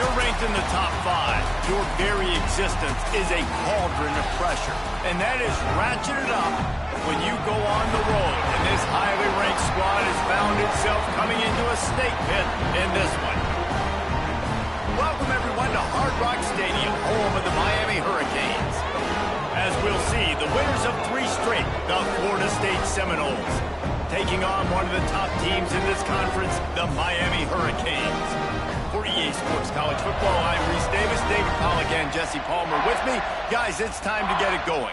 you're ranked in the top 5, your very existence is a cauldron of pressure. And that is ratcheted up when you go on the road. And this highly ranked squad has found itself coming into a snake pit in this one. Welcome, everyone, to Hard Rock Stadium, home of the Miami Hurricanes. As we'll see, the winners of 3 straight, the Fstate Seminoles, taking on one of the top teams in this conference, the Miami Hurricanes. For EA Sports College Football, I'm Reese Davis, David Pollack, and Jesse Palmer with me. Guys, it's time to get it going.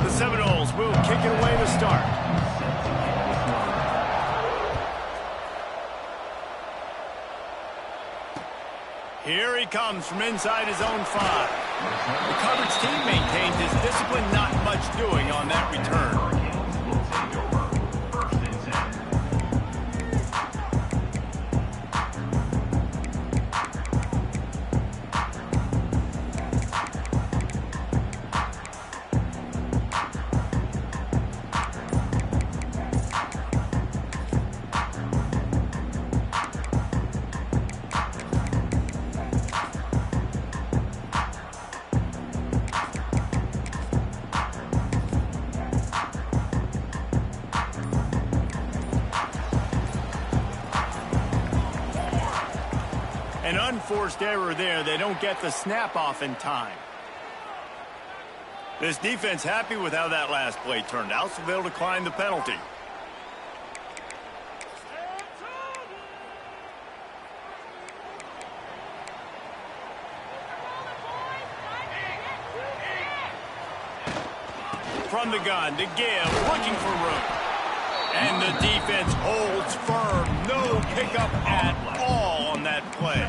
The Seminoles will kick it away to start. Here he comes from inside his own 5. The coverage team maintains his discipline, not much doing on that return. An unforced error there. They don't get the snap off in time. This defense happy with how that last play turned out, so they'll decline the penalty. From the gun to give, looking for room. And the defense holds firm. No pickup at all on that play.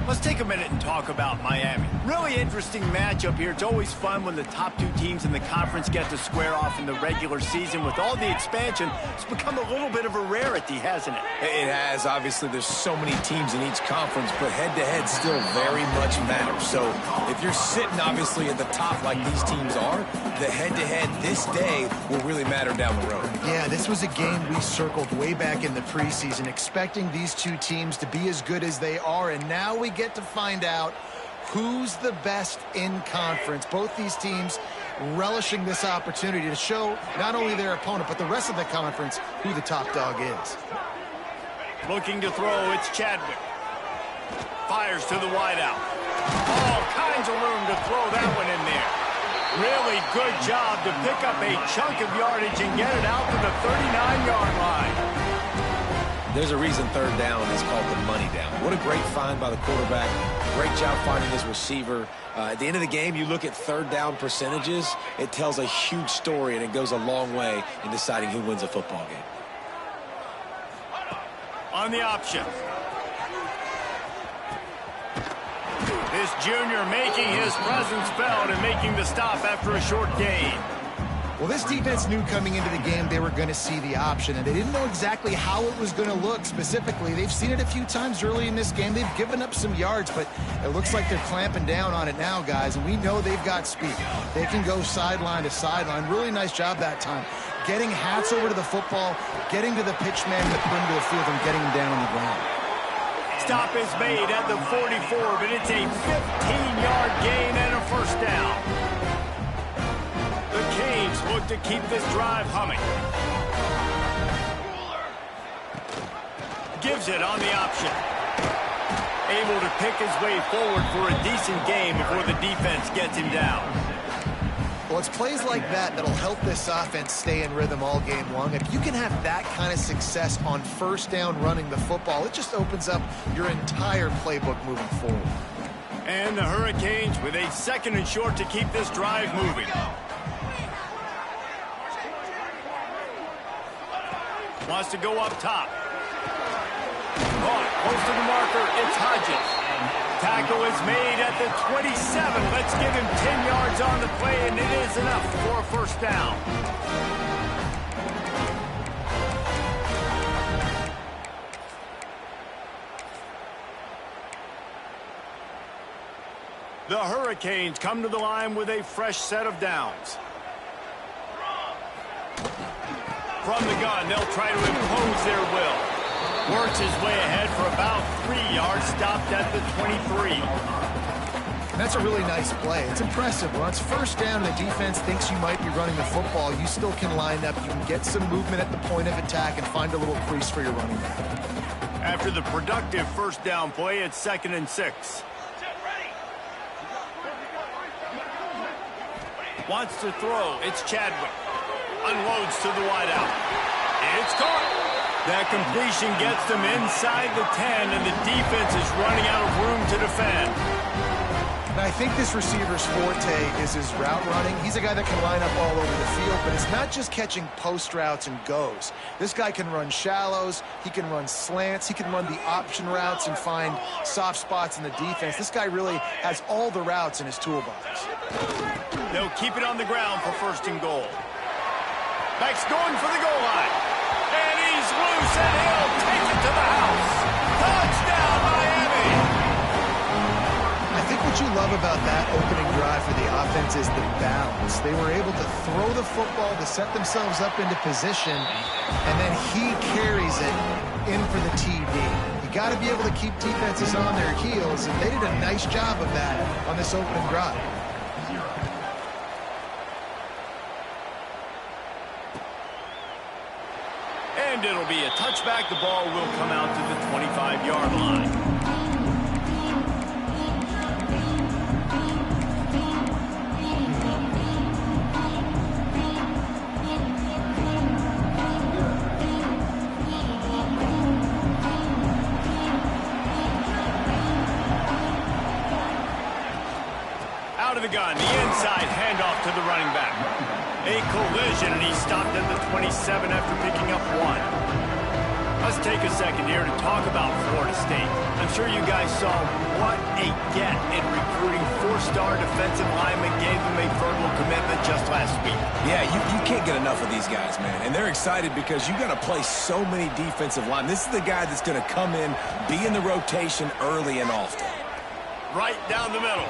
Let's take a minute and talk about Miami. Really interesting matchup here. It's always fun when the top 2 teams in the conference get to square off in the regular season. With all the expansion, it's become a little bit of a rarity, hasn't it? It has. Obviously, there's so many teams in each conference, but head-to-head still very much matters. So if you're sitting, obviously, at the top like these teams are, the head-to-head this day will really matter down the road. Yeah, this was a game we circled way back in the preseason, expecting these 2 teams to be as good as they are, and now we get to find out who's the best in conference. Both these teams relishing this opportunity to show not only their opponent, but the rest of the conference who the top dog is. Looking to throw, it's Chadwick. Fires to the wideout. All kinds of room to throw that one in there. Really good job to pick up a chunk of yardage and get it out to the 39-yard line. There's a reason 3rd down is called the money down. What a great find by the quarterback. Great job finding his receiver. At the end of the game, you look at 3rd down percentages. It tells a huge story, and it goes a long way in deciding who wins a football game. On the option. This junior making his presence felt and making the stop after a short gain. Well, this defense knew coming into the game they were going to see the option, and they didn't know exactly how it was going to look specifically. They've seen it a few times early in this game. They've given up some yards, but it looks like they're clamping down on it now, guys, and we know they've got speed. They can go sideline to sideline. Really nice job that time. Getting hats over to the football, getting to the pitch man in the perimeter of the field, and getting him down on the ground. Stop is made at the 44, but it's a 15-yard gain and a 1st down. The Canes look to keep this drive humming. Gives it on the option. Able to pick his way forward for a decent game before the defense gets him down. Well, it's plays like that that'll help this offense stay in rhythm all game long. If you can have that kind of success on 1st down running the football, it just opens up your entire playbook moving forward. And the Hurricanes with a 2nd and short to keep this drive moving. Wants to go up top. Caught close to the marker. It's Hodges. Tackle is made at the 27. Let's give him 10 yards on the play, and it is enough for a 1st down. The Hurricanes come to the line with a fresh set of downs. From the gun, they'll try to impose their will. Works his way ahead for about 3 yards, stopped at the 23. That's a really nice play. It's impressive. When it's first down and the defense thinks you might be running the football, you still can line up. You can get some movement at the point of attack and find a little crease for your running back. After the productive first down play, it's 2nd and 6. Wants to throw. It's Chadwick. Unloads to the wideout. It's caught. That completion gets them inside the 10, and the defense is running out of room to defend. And I think this receiver's forte is his route running. He's a guy that can line up all over the field, but it's not just catching post routes and goes. This guy can run shallows, he can run slants, he can run the option routes and find soft spots in the defense. This guy really has all the routes in his toolbox. They'll keep it on the ground for 1st and goal. Beck's going for the goal line. And he's loose, and he'll take it to the house. Touchdown, Miami! I think what you love about that opening drive for the offense is the balance. They were able to throw the football to set themselves up into position, and then he carries it in for the TD. You got to be able to keep defenses on their heels, and they did a nice job of that on this opening drive. And it'll be a touchback. The ball will come out to the 25-yard line. Out of the gun, the inside handoff to the running back. A collision, and he stopped at the 27 after picking up 1. Let's take a second here to talk about Florida State. I'm sure you guys saw what a get in recruiting 4-star defensive linemen gave them a verbal commitment just last week. Yeah, you can't get enough of these guys, man. And they're excited because you got to play so many defensive linemen. This is the guy that's going to come in, be in the rotation early and often. Right down the middle.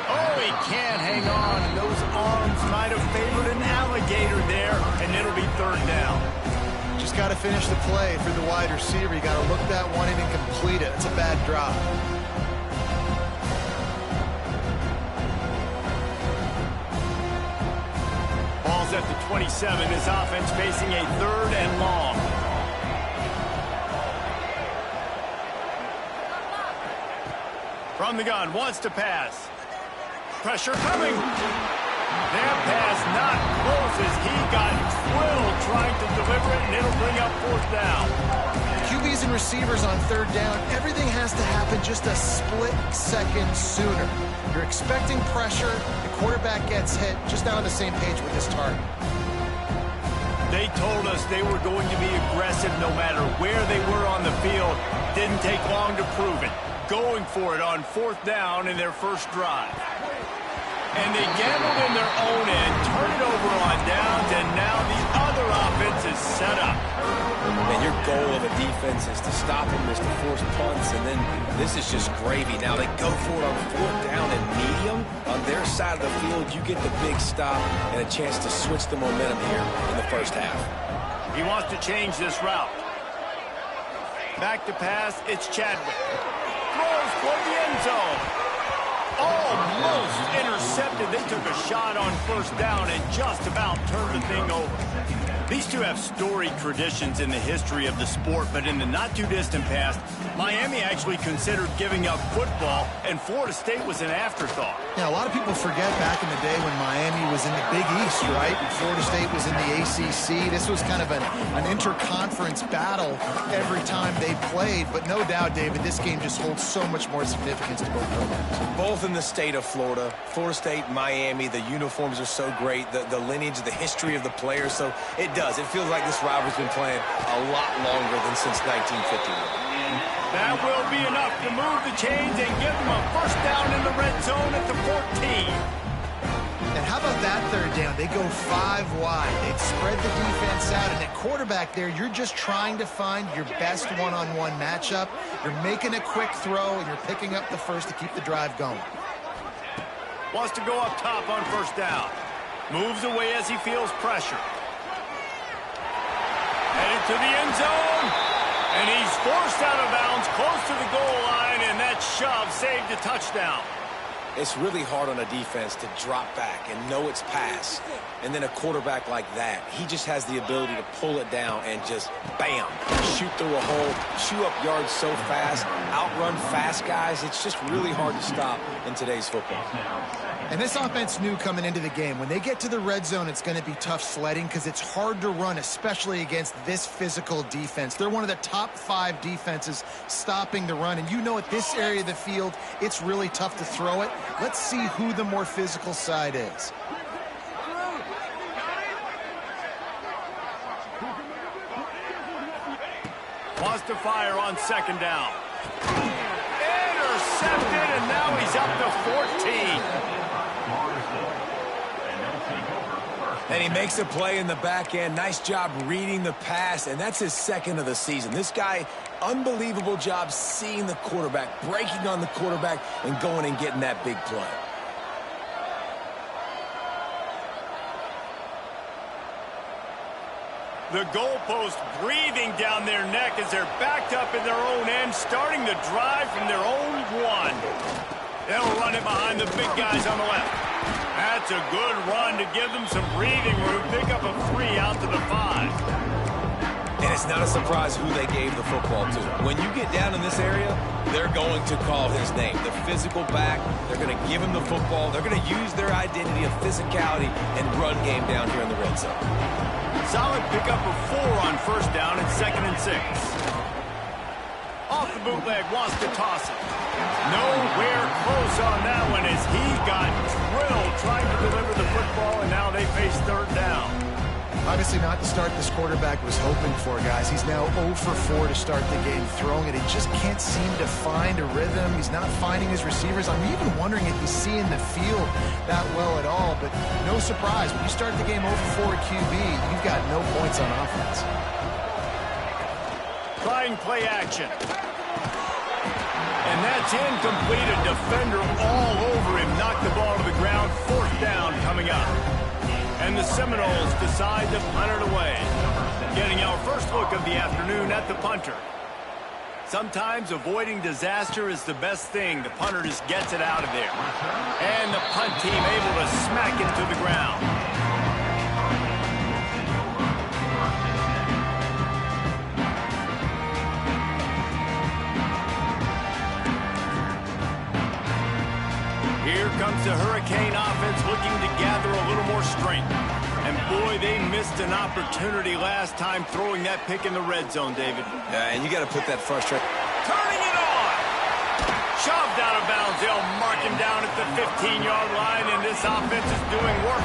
Oh, he can't hang on. Those arms might have favored an alligator there, and it'll be 3rd down. Just got to finish the play for the wide receiver. You got to look that one in and complete it. It's a bad drop. Ball's at the 27. His offense facing a 3rd and long. From the gun, wants to pass. Pressure coming. That pass not close as he got drilled trying to deliver it, and it'll bring up 4th down. QBs and receivers on 3rd down, everything has to happen just a split second sooner. You're expecting pressure, the quarterback gets hit, just not on the same page with his target. They told us they were going to be aggressive no matter where they were on the field. Didn't take long to prove it. Going for it on 4th down in their first drive. And they gambled in their own end, turn it over on downs, and now the other offense is set up. And your goal of a defense is to stop them, is to force punts, and then this is just gravy. Now they go for it on 4th down and medium. On their side of the field, you get the big stop and a chance to switch the momentum here in the first half. He wants to change this route. Back to pass, it's Chadwick. Throws for the end zone. Almost intercepted. They took a shot on 1st down and just about turned the thing over. These two have storied traditions in the history of the sport, but in the not-too-distant past, Miami actually considered giving up football, and Florida State was an afterthought. Yeah, a lot of people forget back in the day when Miami was in the Big East, right? And Florida State was in the ACC. This was kind of an interconference battle every time they played, but no doubt, David, this game just holds so much more significance to both programs. Both in the state of Florida. Florida State, Miami, the uniforms are so great, the lineage, the history of the players, so it does. It feels like this rivalry's been playing a lot longer than since 1951. That will be enough to move the chains and give them a 1st down in the red zone at the 14. And how about that 3rd down? They go 5 wide. They'd spread the defense out, and at quarterback there, you're just trying to find your best one-on-one matchup. You're making a quick throw, and you're picking up the first to keep the drive going. Wants to go up top on first down. Moves away as he feels pressure. Headed to the end zone. And he's forced out of bounds close to the goal line, and that shove saved a touchdown. It's really hard on a defense to drop back and know it's pass. And then a quarterback like that, he just has the ability to pull it down and just, bam, shoot through a hole, chew up yards so fast, outrun fast guys. It's just really hard to stop in today's football. And this offense knew coming into the game, when they get to the red zone, it's going to be tough sledding because it's hard to run, especially against this physical defense. They're one of the top 5 defenses stopping the run. And you know at this area of the field, it's really tough to throw it. Let's see who the more physical side is. Wants to fire on second down. Intercepted, and now he's up to 14. And he makes a play in the back end. Nice job reading the pass, and that's his second of the season. This guy, unbelievable job seeing the quarterback, breaking on the quarterback, and going and getting that big play. The goalpost breathing down their neck as they're backed up in their own end, starting the drive from their own 1. They'll run it behind the big guys on the left. That's a good run to give them some breathing room. Pick up a 3 out to the 5. And it's not a surprise who they gave the football to. When you get down in this area, they're going to call his name. The physical back, they're going to give him the football. They're going to use their identity of physicality and run game down here in the red zone. Solid pickup of 4 on first down and 2nd and 6. Off the bootleg, wants to toss it. Nowhere close on that one as he got drilled trying to deliver the football, and now they face 3rd down. Obviously not the start this quarterback was hoping for, guys. He's now 0 for 4 to start the game throwing it. He just can't seem to find a rhythm. He's not finding his receivers. I'm even wondering if he's seeing the field that well at all, but no surprise. When you start the game 0 for 4 at QB, you've got no points on offense. Trying play action. And that's incomplete. A defender all over him. Knocked the ball to the ground. 4th down coming up. And the Seminoles decide to punt it away. Getting our first look of the afternoon at the punter. Sometimes avoiding disaster is the best thing. The punter just gets it out of there. And the punt team able to smack it to the ground. Here comes the Hurricane offense looking to gather a little more strength. And boy, they missed an opportunity last time throwing that pick in the red zone, David. Yeah, and you got to put that frustration. Turning it on! Shoved out of bounds. They'll mark him down at the 15-yard line, and this offense is doing work.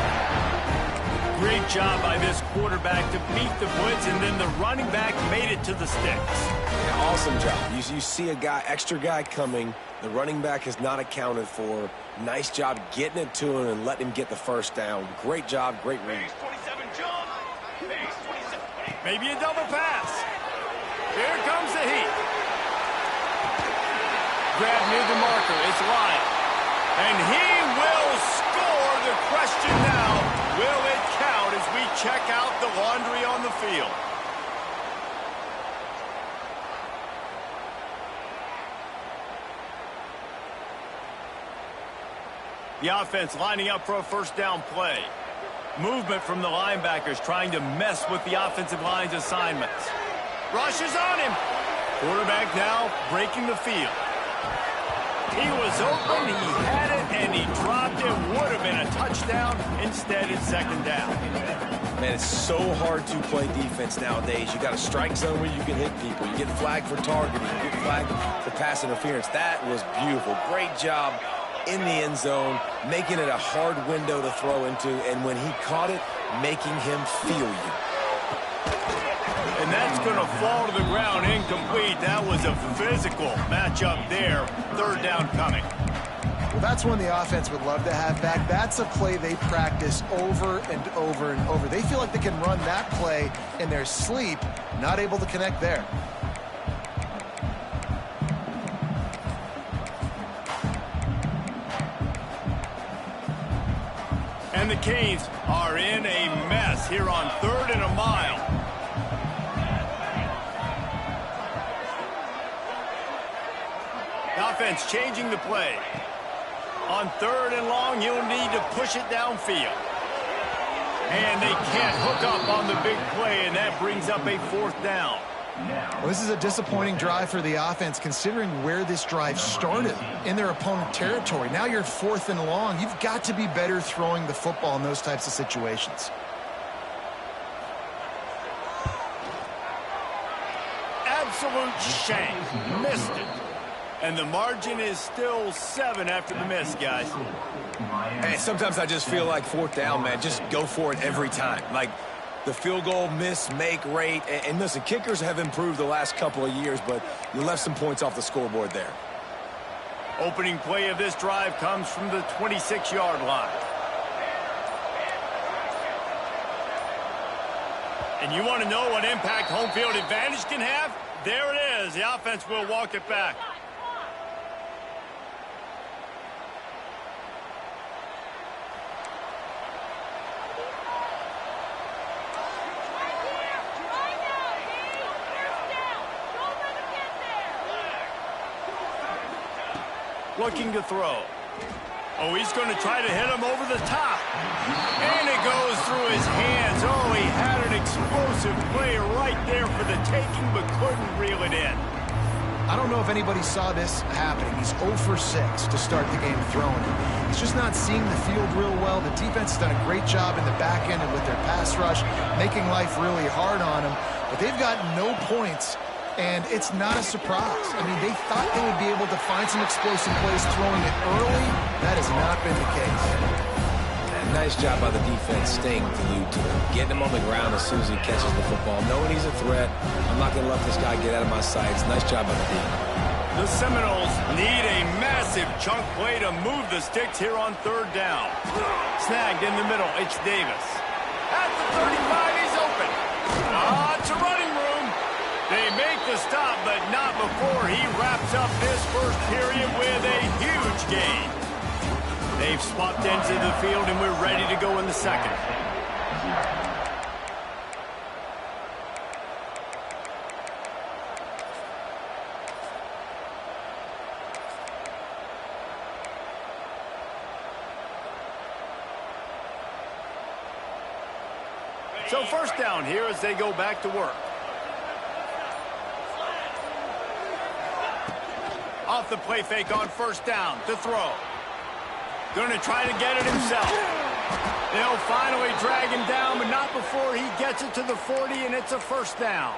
Great job by this quarterback to beat the blitz, and then the running back made it to the sticks. Yeah, awesome job. You see a guy, extra guy coming. The running back is not accounted for. Nice job getting it to him and letting him get the first down. Great job, great read. Maybe a double pass. Here comes the heat. Grab near the marker. It's Lyon. And he will score. The question now, will it count as we check out the laundry on the field? The offense lining up for a first down play. Movement from the linebackers trying to mess with the offensive line's assignments. Rushes on him. Quarterback now breaking the field. He was open, he had it, and he dropped it. Would have been a touchdown. Instead, it's 2nd down. Man, it's so hard to play defense nowadays. You got a strike zone where you can hit people. You get flagged for targeting. You get flagged for pass interference. That was beautiful. Great job in the end zone, making it a hard window to throw into, and when he caught it, making him feel you. And that's going to fall to the ground incomplete. That was a physical matchup there. 3rd down coming. Well, that's one the offense would love to have back. That's a play they practice over and over and over. They feel like they can run that play in their sleep, not able to connect there. And the Canes are in a mess here on 3rd and a mile. The offense changing the play. On 3rd and long, he'll need to push it downfield. And they can't hook up on the big play, and that brings up a 4th down. Well, this is a disappointing drive for the offense, considering where this drive started, in their opponent territory. Now you're 4th and long. You've got to be better throwing the football in those types of situations. Absolute shank. Missed it. And the margin is still 7 after the miss, guys. Hey, sometimes I just feel like 4th down, man. Just go for it every time. Like, the field goal miss-make rate. And listen, kickers have improved the last couple of years, but you left some points off the scoreboard there. Opening play of this drive comes from the 26-yard line. And you want to know what impact home field advantage can have? There it is. The offense will walk it back. Looking to throw. Oh, he's going to try to hit him over the top. And it goes through his hands. Oh, he had an explosive play right there for the taking, but couldn't reel it in. I don't know if anybody saw this happening. He's 0 for 6 to start the game throwing. He's just not seeing the field real well. The defense has done a great job in the back end and with their pass rush, making life really hard on him. But they've got no points. And it's not a surprise. I mean, they thought they would be able to find some explosive plays throwing it early. That has not been the case. And nice job by the defense staying glued to him, getting him on the ground as soon as he catches the football, knowing he's a threat. I'm not going to let this guy get out of my sights. Nice job by the defense. The Seminoles need a massive chunk play to move the sticks here on 3rd down. Snagged in the middle. It's Davis. At the 35, he's open. It's a running room. They make the stop, but not before he wraps up this first period with a huge gain. They've swapped ends of the field, and we're ready to go in the second. So 1st down here as they go back to work. Off the play fake on 1st down to throw. Going to try to get it himself. They'll finally drag him down, but not before he gets it to the 40, and it's a 1st down.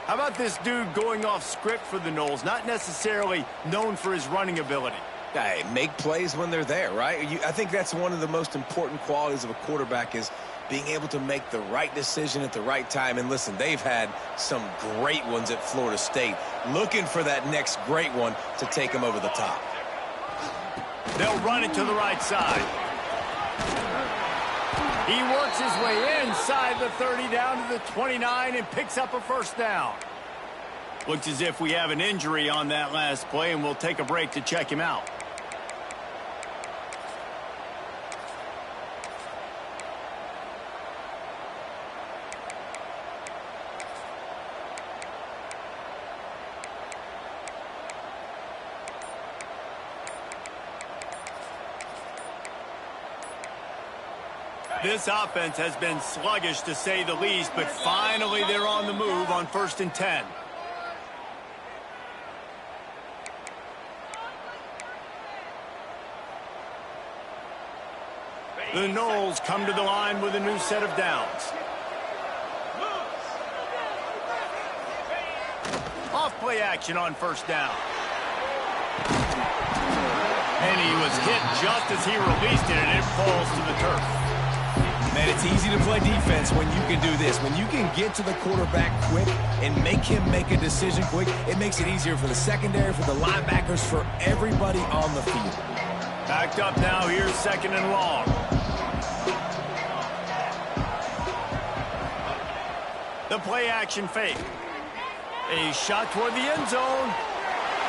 How about this dude going off script for the Noles? Not necessarily known for his running ability. Hey, make plays when they're there, right? I think that's one of the most important qualities of a quarterback is being able to make the right decision at the right time. And listen, they've had some great ones at Florida State. Looking for that next great one to take them over the top. They'll run it to the right side. He works his way inside the 30 down to the 29 and picks up a 1st down. Looks as if we have an injury on that last play, and we'll take a break to check him out. This offense has been sluggish, to say the least, but finally they're on the move on 1st and 10. The Noles come to the line with a new set of downs. Off-play action on 1st down. And he was hit just as he released it, and it falls to the turf. Man, it's easy to play defense when you can do this. When you can get to the quarterback quick and make him make a decision quick, it makes it easier for the secondary, for the linebackers, for everybody on the field. Backed up now, here's 2nd and long. The play action fake. A shot toward the end zone.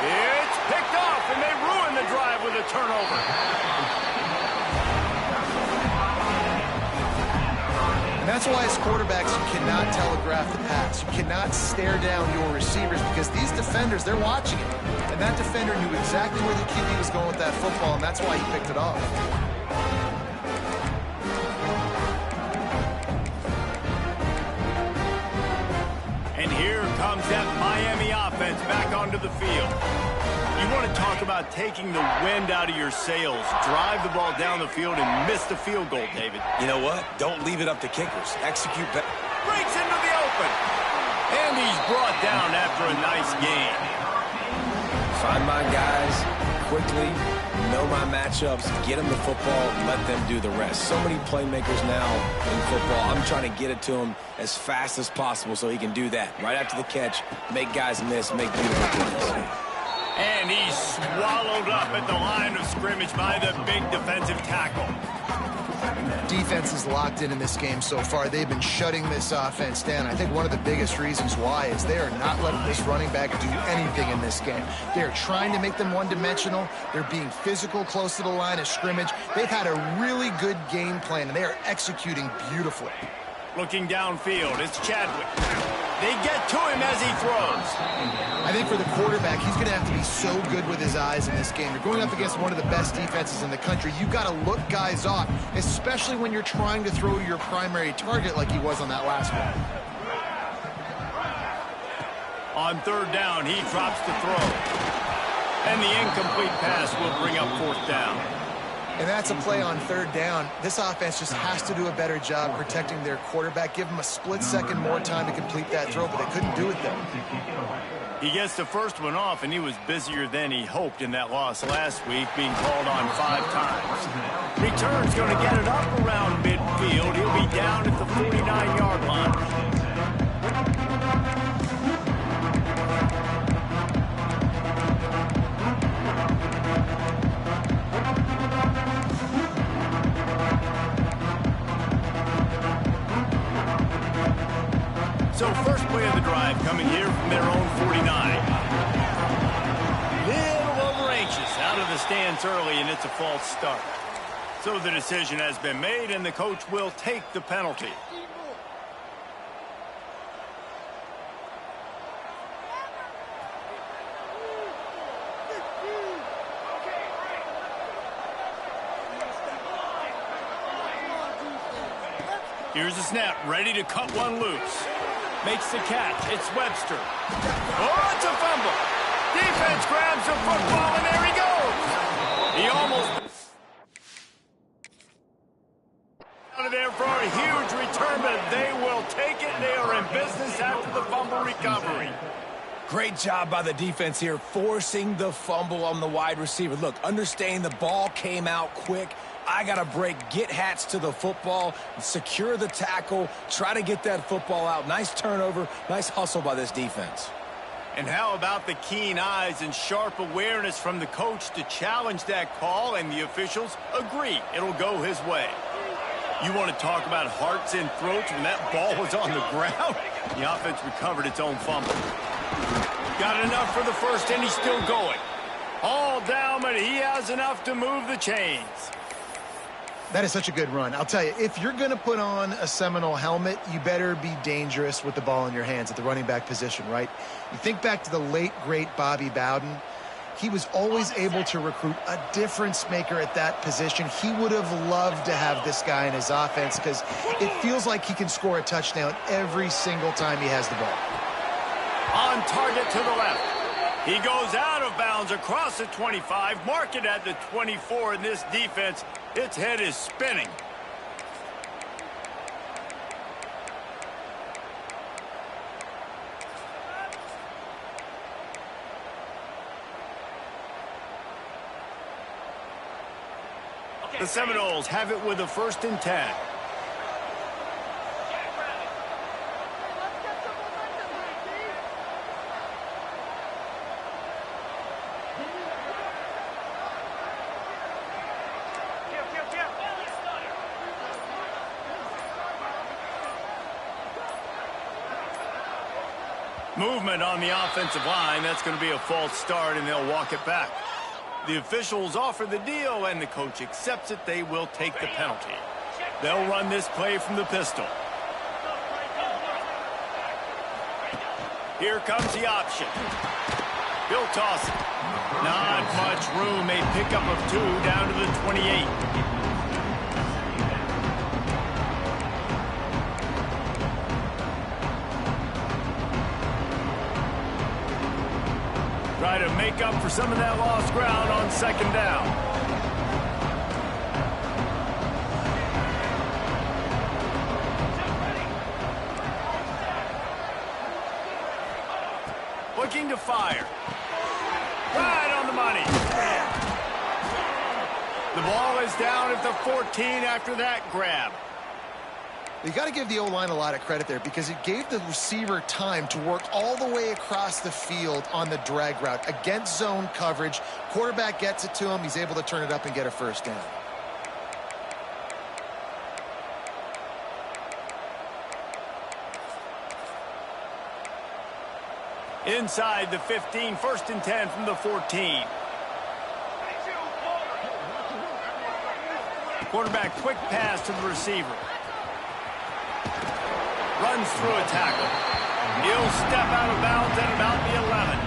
It's picked off, and they ruin the drive with a turnover. And that's why as quarterbacks, you cannot telegraph the pass. You cannot stare down your receivers because these defenders, they're watching it. And that defender knew exactly where the QB was going with that football, and that's why he picked it off. And here comes that Miami offense back onto the field. You want to talk about taking the wind out of your sails. Drive the ball down the field and miss the field goal, David. You know what? Don't leave it up to kickers. Execute better. Breaks into the open. And he's brought down after a nice gain. Find my guys quickly, know my matchups, get them the football, let them do the rest. So many playmakers now in football. I'm trying to get it to him as fast as possible so he can do that. Right after the catch, make guys miss, make beautiful plays. And he's swallowed up at the line of scrimmage by the big defensive tackle. Defense is locked in this game so far. They've been shutting this offense down. I think one of the biggest reasons why is they are not letting this running back do anything in this game. They are trying to make them one-dimensional. They're being physical close to the line of scrimmage. They've had a really good game plan, and they are executing beautifully. Looking downfield, it's Chadwick. They get to him as he throws. I think for the quarterback, he's going to have to be so good with his eyes in this game. You're going up against one of the best defenses in the country. You've got to look guys off, especially when you're trying to throw to your primary target like he was on that last one. On third down, he drops the throw. And the incomplete pass will bring up fourth down. And that's a play on third down. This offense just has to do a better job protecting their quarterback. Give him a split second more time to complete that throw, but they couldn't do it though. He gets the first one off, and he was busier than he hoped in that loss last week, being called on 5 times. Return's going to get it up around midfield. He'll be down at the 49-yard line. So first play of the drive coming here from their own 49. Little over anxious out of the stands early, and it's a false start. So the decision has been made, and the coach will take the penalty. Here's the snap, ready to cut one loose. Makes the catch. It's Webster. Oh, it's a fumble. Defense grabs the football, and there he goes. He almost out of there for a huge return, but they will take it. They are in business after the fumble recovery. Great job by the defense here, forcing the fumble on the wide receiver. Look, understanding the ball came out quick. I got to break, get Hats to the football, secure the tackle, try to get that football out. Nice turnover, nice hustle by this defense. And how about the keen eyes and sharp awareness from the coach to challenge that call, and the officials agree it'll go his way. You want to talk about hearts and throats when that ball was on the ground? The offense recovered its own fumble. Got enough for the first, and he's still going. All down, but he has enough to move the chains. That is such a good run. I'll tell you, if you're going to put on a Seminole helmet, you better be dangerous with the ball in your hands at the running back position, right? You think back to the late, great Bobby Bowden. He was always able to recruit a difference maker at that position. He would have loved to have this guy in his offense because it feels like he can score a touchdown every single time he has the ball. On target to the left. He goes out of bounds across the 25, mark it at the 24, and this defense, its head is spinning. The Seminoles have it with a 1st and 10. Movement on the offensive line. That's going to be a false start, and they'll walk it back. The officials offer the deal, and the coach accepts it. They will take the penalty. They'll run this play from the pistol. Here comes the option. He'll toss it. Not much room. A pickup of 2 down to the 28. Try to make up for some of that lost ground on second down. Looking to fire. Right on the money. The ball is down at the 14 after that grab. You got to give the O-line a lot of credit there because it gave the receiver time to work all the way across the field on the drag route against zone coverage. Quarterback gets it to him. He's able to turn it up and get a first down. Inside the 15, 1st and 10 from the 14. Quarterback quick pass to the receiver. Runs through a tackle. He'll step out of bounds at about the 11.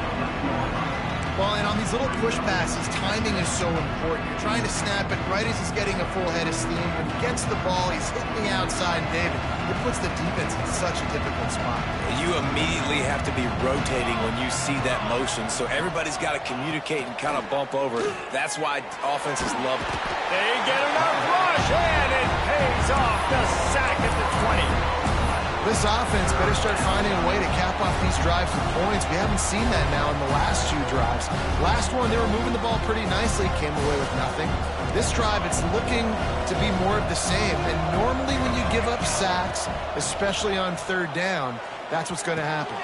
Well, and on these little push passes, timing is so important. You're trying to snap it right as he's getting a full head of steam. When he gets the ball, he's hitting the outside, and David, it puts the defense in such a difficult spot. You immediately have to be rotating when you see that motion, so everybody's got to communicate and kind of bump over. That's why offenses love it. They get enough rush, and it pays off. The sack at the 20. This offense better start finding a way to cap off these drives with points. We haven't seen that now in the last 2 drives. Last one, they were moving the ball pretty nicely, came away with nothing. This drive, it's looking to be more of the same. And normally when you give up sacks, especially on 3rd down, that's what's going to happen.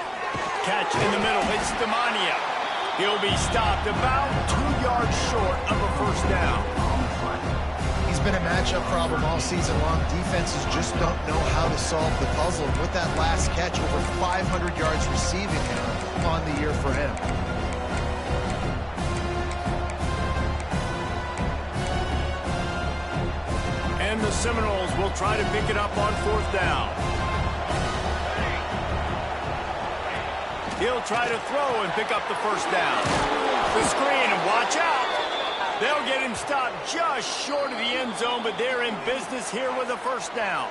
Catch in the middle. It's Demania. He'll be stopped about 2 yards short of a first down. He's been a matchup problem all season long. Defenses just don't know how to solve the puzzle. With that last catch, over 500 yards receiving him on the year for him. And the Seminoles will try to pick it up on 4th down. He'll try to throw and pick up the first down. The screen, and watch out. They'll get him stopped just short of the end zone, but they're in business here with a first down.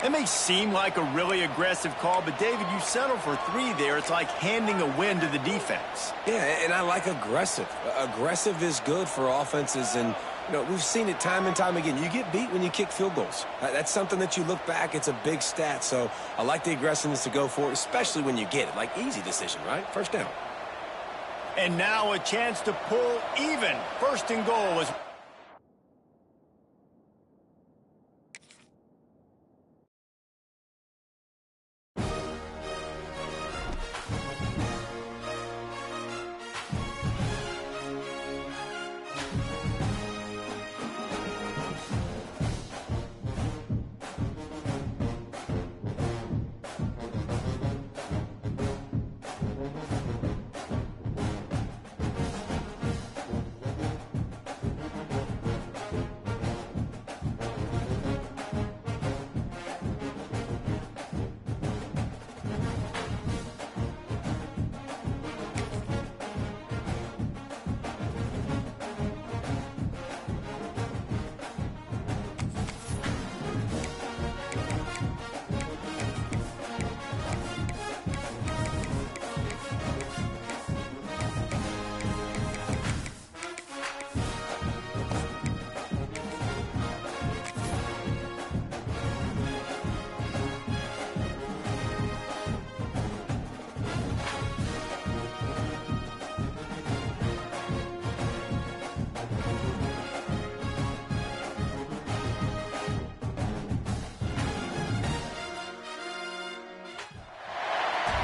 It may seem like a really aggressive call, but David, you settle for 3 there. It's like handing a win to the defense. Yeah, and I like aggressive. Aggressive is good for offenses, and you know, we've seen it time and time again. You get beat when you kick field goals. That's something that you look back, it's a big stat. So I like the aggressiveness to go for it, especially when you get it. Like, easy decision, right? First down. And now a chance to pull even. 1st and goal is...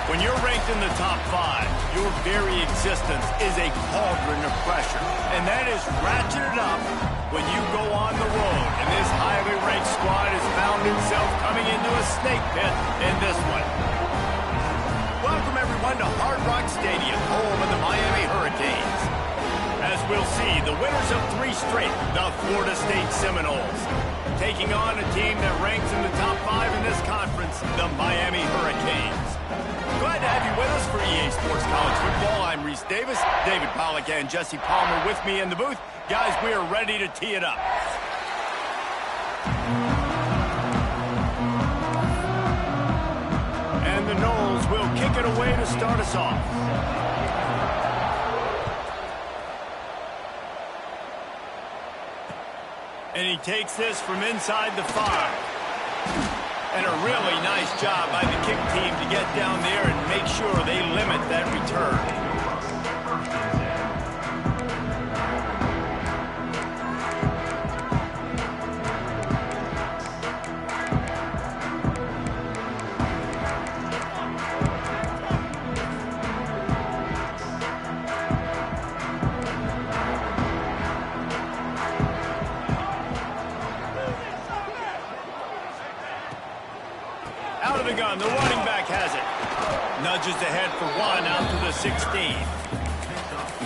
When you're ranked in the top 5, your very existence is a cauldron of pressure. And that is ratcheted up when you go on the road. And this highly ranked squad has found itself coming into a snake pit in this one. Welcome, everyone, to Hard Rock Stadium, home of the Miami Hurricanes. As we'll see, the winners of 3 straight, the Florida State Seminoles, taking on a team that ranks in the top 5 in this conference, the Miami Hurricanes. Glad to have you with us for EA Sports College Football. I'm Reese Davis, David Pollack and Jesse Palmer with me in the booth. Guys, we are ready to tee it up. And the Noles will kick it away to start us off. And he takes this from inside the 5. And a really nice job by the kick team to get down there and make sure they limit that return. Out of the gun, the running back has it. Nudges ahead for 1 out to the 16.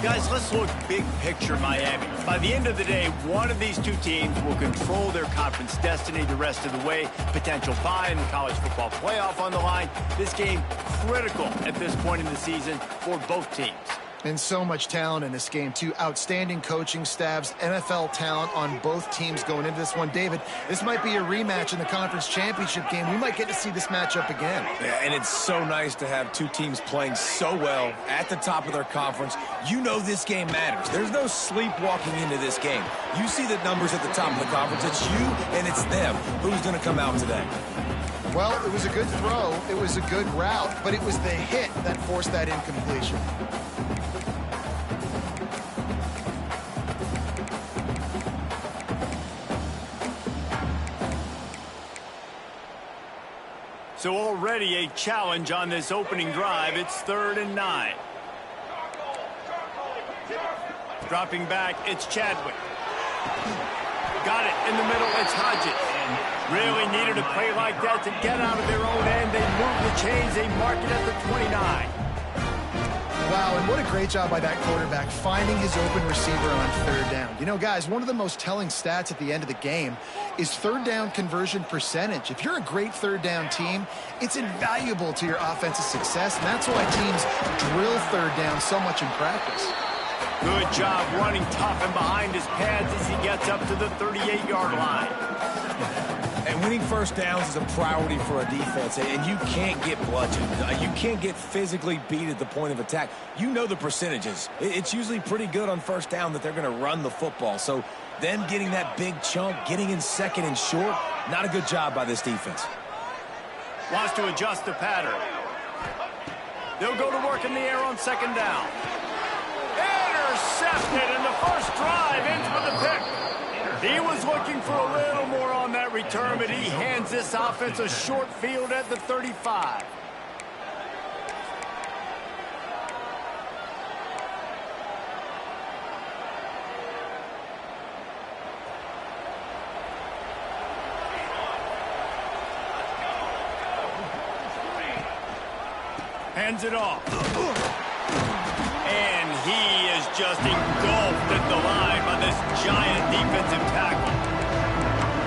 Guys, let's look big picture Miami. By the end of the day, one of these two teams will control their conference destiny the rest of the way. Potential bye in the college football playoff on the line. This game critical at this point in the season for both teams. And so much talent in this game, too. Outstanding coaching staffs, NFL talent on both teams going into this one. David, this might be a rematch in the conference championship game. We might get to see this matchup again. Yeah, and it's so nice to have two teams playing so well at the top of their conference. You know this game matters. There's no sleepwalking into this game. You see the numbers at the top of the conference. It's you and it's them. Who's going to come out today? Well, it was a good throw. It was a good route, but it was the hit that forced that incompletion. So already a challenge on this opening drive. It's 3rd and 9. Dropping back, it's Chadwick. Got it in the middle, it's Hodges. Really needed a play like that to get out of their own end. They move the chains, they mark it at the 29. Wow, and what a great job by that quarterback finding his open receiver on 3rd down. You know, guys, one of the most telling stats at the end of the game is 3rd down conversion percentage. If you're a great 3rd down team, it's invaluable to your offensive success, and that's why teams drill 3rd down so much in practice. Good job running tough and behind his pads as he gets up to the 38-yard line. And winning first downs is a priority for a defense, and you can't get bludgeoned. You can't get physically beat at the point of attack. You know the percentages. It's usually pretty good on first down that they're going to run the football. So them getting that big chunk, getting in 2nd and short, not a good job by this defense. Wants to adjust the pattern. They'll go to work in the air on 2nd down. Intercepted in the first drive, in for the pick. He was looking for a little more on that return, but he hands this offense a short field at the 35. Hands it off. And he is just engulfed at the line by this giant defensive tackle.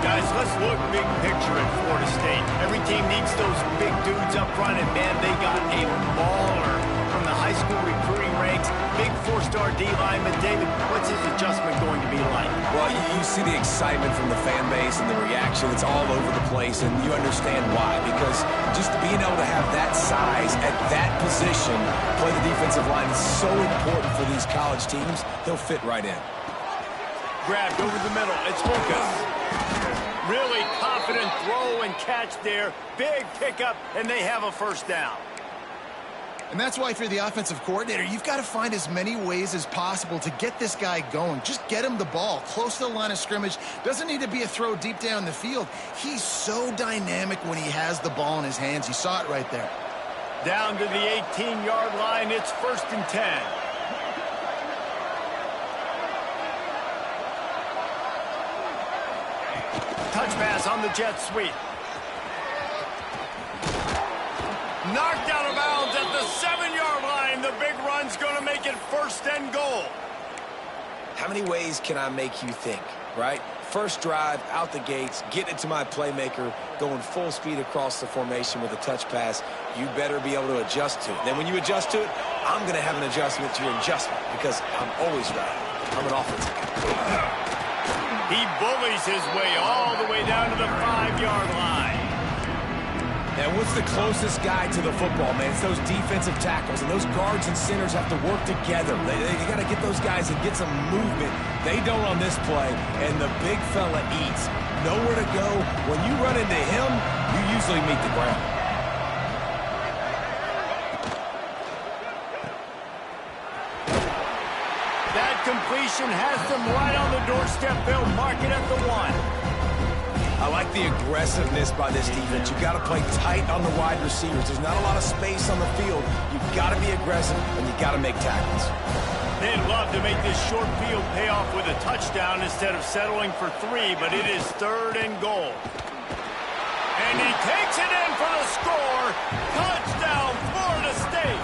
Guys, let's look big picture at Florida State. Every team needs those big dudes up front, and man, they got a baller from the high school recruiting ranks. Big 4-star D-lineman. David, what's his adjustment going to be like? Well, you see the excitement from the fan base and the reaction. It's all over the place, and you understand why. Because just being able to have that size at that position, play the defensive line, is so important for these college teams. They'll fit right in. Grabbed over the middle. It's Lucas. Really confident throw and catch there. Big pickup, and they have a first down. And that's why if you're the offensive coordinator, you've got to find as many ways as possible to get this guy going. Just get him the ball close to the line of scrimmage. Doesn't need to be a throw deep down the field. He's so dynamic when he has the ball in his hands. You saw it right there. Down to the 18-yard line. It's 1st and 10. Touch pass on the jet sweep. Knocked out of bounds at the 7-yard line. The big run's going to make it 1st and goal. how many ways can I make you think, right? First drive, out the gates, get it to my playmaker, going full speed across the formation with a touch pass. You better be able to adjust to it. Then when you adjust to it, I'm going to have an adjustment to your adjustment because I'm always right. I'm an offensive guy. He bullies his way all the way down to the 5-yard line. And what's the closest guy to the football, man? It's those defensive tackles, and those guards and centers have to work together. They got to get those guys and get some movement. They don't on this play, and the big fella eats. Nowhere to go. When you run into him, you usually meet the ground. That completion has them right on the doorstep. They'll mark it at the 1. I like the aggressiveness by this defense. You've got to play tight on the wide receivers. There's not a lot of space on the field. You've got to be aggressive, and you've got to make tackles. They'd love to make this short field pay off with a touchdown instead of settling for 3, but it is 3rd and goal. And he takes it in for the score. Touchdown, Florida State.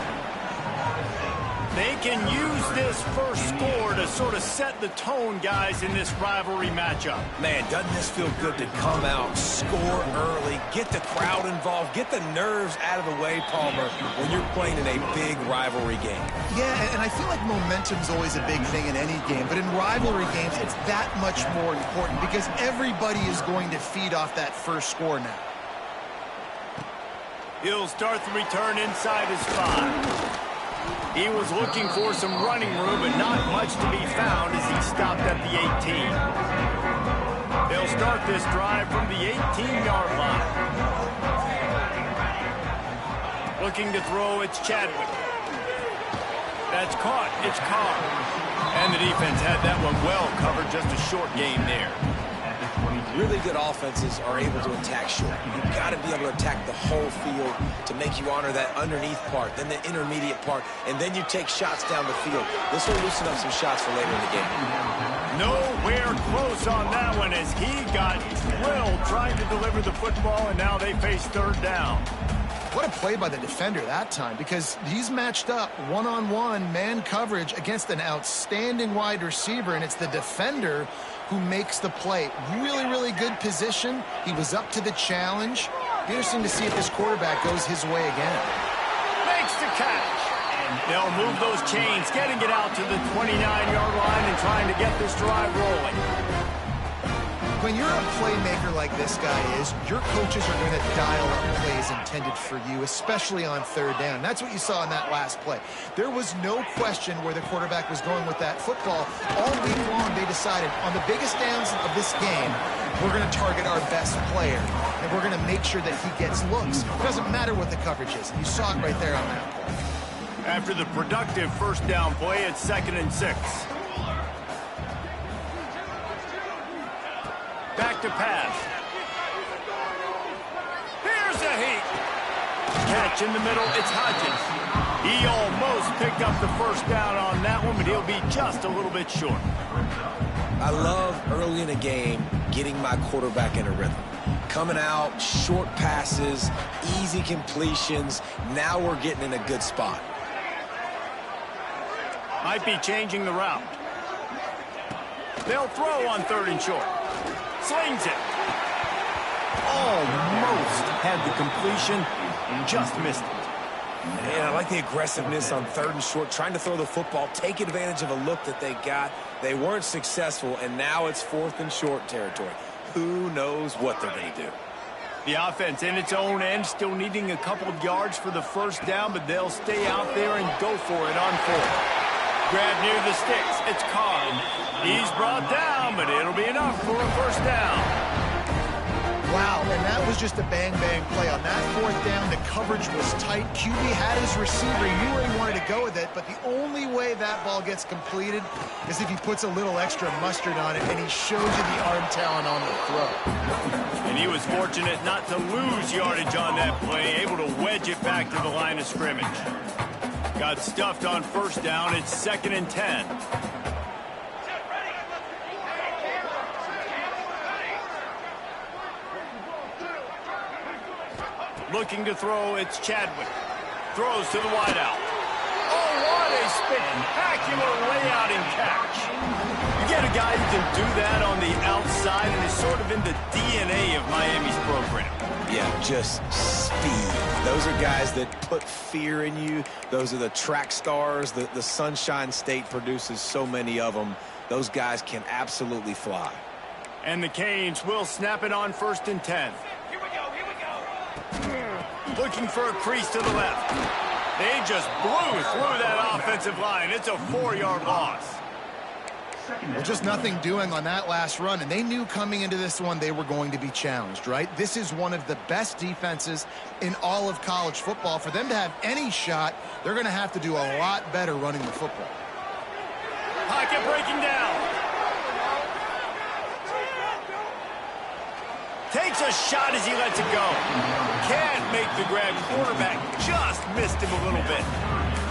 They can use this first score to sort of set the tone, guys, in this rivalry matchup. Man, doesn't this feel good to come out, score early, get the crowd involved, get the nerves out of the way, Palmer, when you're playing in a big rivalry game. Yeah, and I feel like momentum's always a big thing in any game, but in rivalry games, it's that much more important because everybody is going to feed off that first score now. He'll start the return inside his 5. He was looking for some running room, but not much to be found as he stopped at the 18. They'll start this drive from the 18-yard line. Looking to throw, it's Chadwick. That's caught. It's Carr. And the defense had that one well covered. Just a short game there. Really good offenses are able to attack short. You've got to be able to attack the whole field to make you honor that underneath part, then the intermediate part, and then you take shots down the field. This will loosen up some shots for later in the game. Nowhere close on that one as he got drilled trying to deliver the football, and now they face 3rd down. What a play by the defender that time, because he's matched up one-on-one man coverage against an outstanding wide receiver, and it's the defender who makes the play. Really, really good position. He was up to the challenge. Interesting to see if this quarterback goes his way again. Makes the catch. They'll move those chains, getting it out to the 29-yard line and trying to get this drive rolling. When you're a playmaker like this guy is, your coaches are going to dial up plays intended for you, especially on 3rd down. That's what you saw in that last play. There was no question where the quarterback was going with that football. All week long, they decided on the biggest downs of this game, we're going to target our best player, and we're going to make sure that he gets looks. It doesn't matter what the coverage is. You saw it right there on that play. After the productive 1st down play, it's 2nd and 6. Back to pass. Here's a heat. Catch in the middle, it's Hodges. He almost picked up the 1st down on that one, but he'll be just a little bit short. I love early in a game getting my quarterback in a rhythm. Coming out, short passes, easy completions. Now we're getting in a good spot. Might be changing the route. They'll throw on 3rd and short. Slings it. Almost had the completion and just missed it. Man, I like the aggressiveness on 3rd and short, trying to throw the football, take advantage of a look that they got. They weren't successful, and now it's 4th and short territory. Who knows what they're going to do? The offense in its own end, still needing a couple of yards for the 1st down, but they'll stay out there and go for it on 4th. Grab near the sticks. It's Carr. He's brought down, but it'll be enough for a 1st down. Wow, and that was just a bang-bang play. On that 4th down, the coverage was tight. QB had his receiver. He knew where he wanted to go with it, but the only way that ball gets completed is if he puts a little extra mustard on it, and he shows you the arm talent on the throw. And he was fortunate not to lose yardage on that play, able to wedge it back to the line of scrimmage. Got stuffed on 1st down. It's 2nd and 10. Looking to throw, it's Chadwick. Throws to the wideout. Oh, what a spectacular layout and catch. get a guy who can do that on the outside, and is sort of in the DNA of Miami's program. Yeah, just speed. Those are guys that put fear in you. Those are the track stars. The Sunshine State produces so many of them. Those guys can absolutely fly. And the Canes will snap it on 1st and 10. Here we go. Looking for a crease to the left. They just blew through that offensive line. It's a 4-yard loss. Well, just nothing doing on that last run, and they knew coming into this one they were going to be challenged, right? This is one of the best defenses in all of college football. For them to have any shot, they're going to have to do a lot better running the football. Pocket breaking down. Takes a shot as he lets it go. Can't make the grab. Quarterback just missed him a little bit.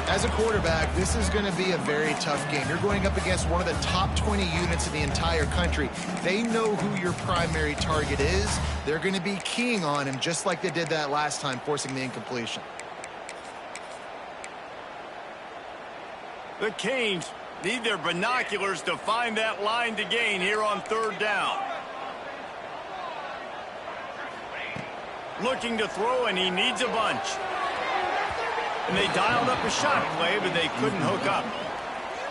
As a quarterback, this is going to be a very tough game. You're going up against one of the top 20 units in the entire country. They know who your primary target is. They're going to be keying on him just like they did that last time, forcing the incompletion. The Canes need their binoculars to find that line to gain here on 3rd down. Looking to throw, and he needs a bunch. And they dialed up a shot play, but they couldn't hook up.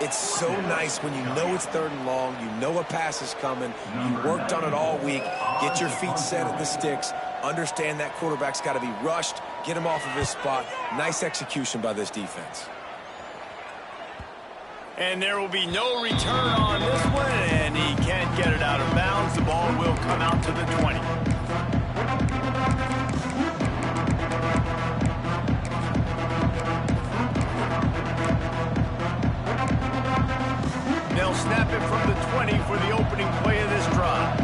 It's so nice when you know it's 3rd and long, you know a pass is coming, you worked on it all week, get your feet set at the sticks, understand that quarterback's got to be rushed, get him off of his spot. Nice execution by this defense. And there will be no return on this one, and he can't get it out of bounds. The ball will come out to the 20. They'll snap it from the 20 for the opening play of this drive.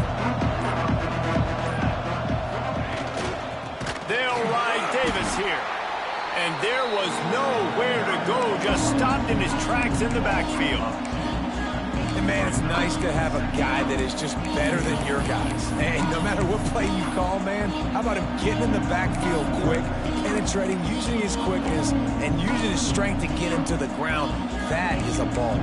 They'll ride Davis here. And there was nowhere to go, just stopped in his tracks in the backfield. And man, it's nice to have a guy that is just better than your guys. And no matter what play you call, man, how about him getting in the backfield quick, penetrating, using his quickness, and using his strength to get him to the ground. That is a ball.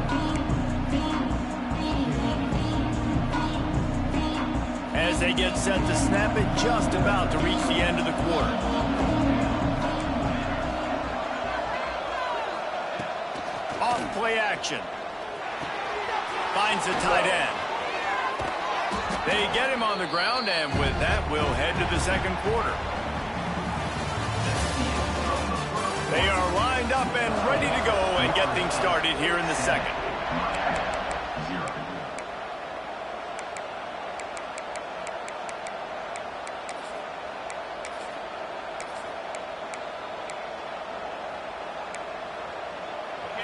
As they get set to snap it, just about to reach the end of the quarter. Off play action. Finds the tight end. They get him on the ground, and with that, we'll head to the 2nd quarter. They are lined up and ready to go and get things started here in the 2nd.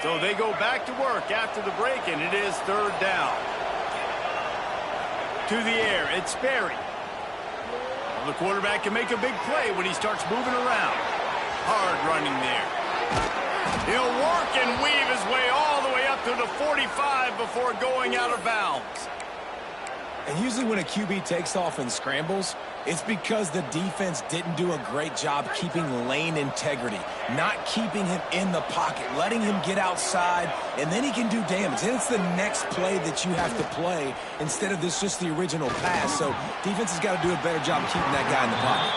So they go back to work after the break, and it is 3rd down. To the air, it's Sperry. Well, the quarterback can make a big play when he starts moving around. Hard running there. He'll work and weave his way all the way up to the 45 before going out of bounds. And usually when a QB takes off and scrambles, it's because the defense didn't do a great job keeping lane integrity, not keeping him in the pocket, letting him get outside, and then he can do damage. And it's the next play that you have to play instead of just the original pass. So defense has got to do a better job keeping that guy in the pocket.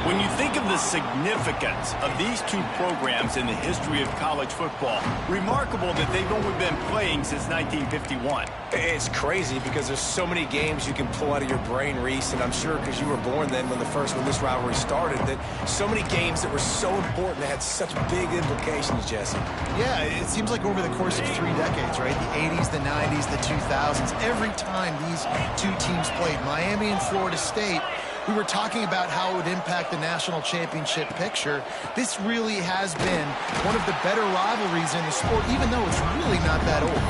When you think of the significance of these two programs in the history of college football, remarkable that they've only been playing since 1951. It's crazy because there's so many games you can pull out of your brain, Reese, and I'm sure because you were born then when this rivalry started, that so many games that were so important that had such big implications, Jesse. Yeah, it seems like over the course of 3 decades, right? The 80s, the 90s, the 2000s, every time these two teams played, Miami and Florida State, we were talking about how it would impact the national championship picture. This really has been one of the better rivalries in the sport, even though it's really not that old.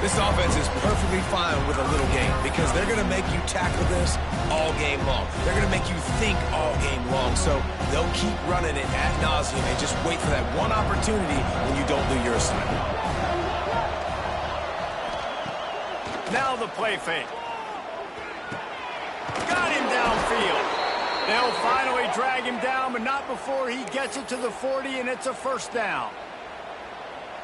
This offense is perfectly fine with a little game because they're going to make you tackle this all game long. They're going to make you think all game long. So they'll keep running it ad nauseum and just wait for that one opportunity when you don't do your assignment. Now the play fake. Got him downfield. They'll finally drag him down, but not before he gets it to the 40, and it's a 1st down.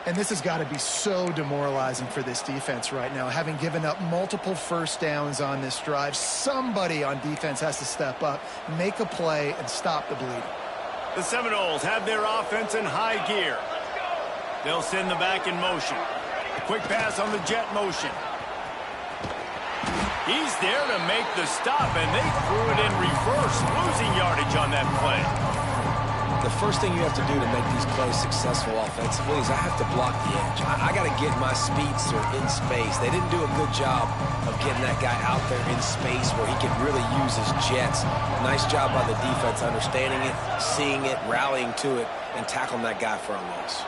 And this has got to be so demoralizing for this defense right now, having given up multiple first downs on this drive. Somebody on defense has to step up, make a play, and stop the bleeding. The Seminoles have their offense in high gear. They'll send the back in motion. A quick pass on the jet motion. He's there to make the stop, and they threw it in reverse, losing yardage on that play. The first thing you have to do to make these plays successful offensively is I have to block the edge. I got to get my speedster in space. They didn't do a good job of getting that guy out there in space where he could really use his jets. Nice job by the defense understanding it, seeing it, rallying to it, and tackling that guy for a loss.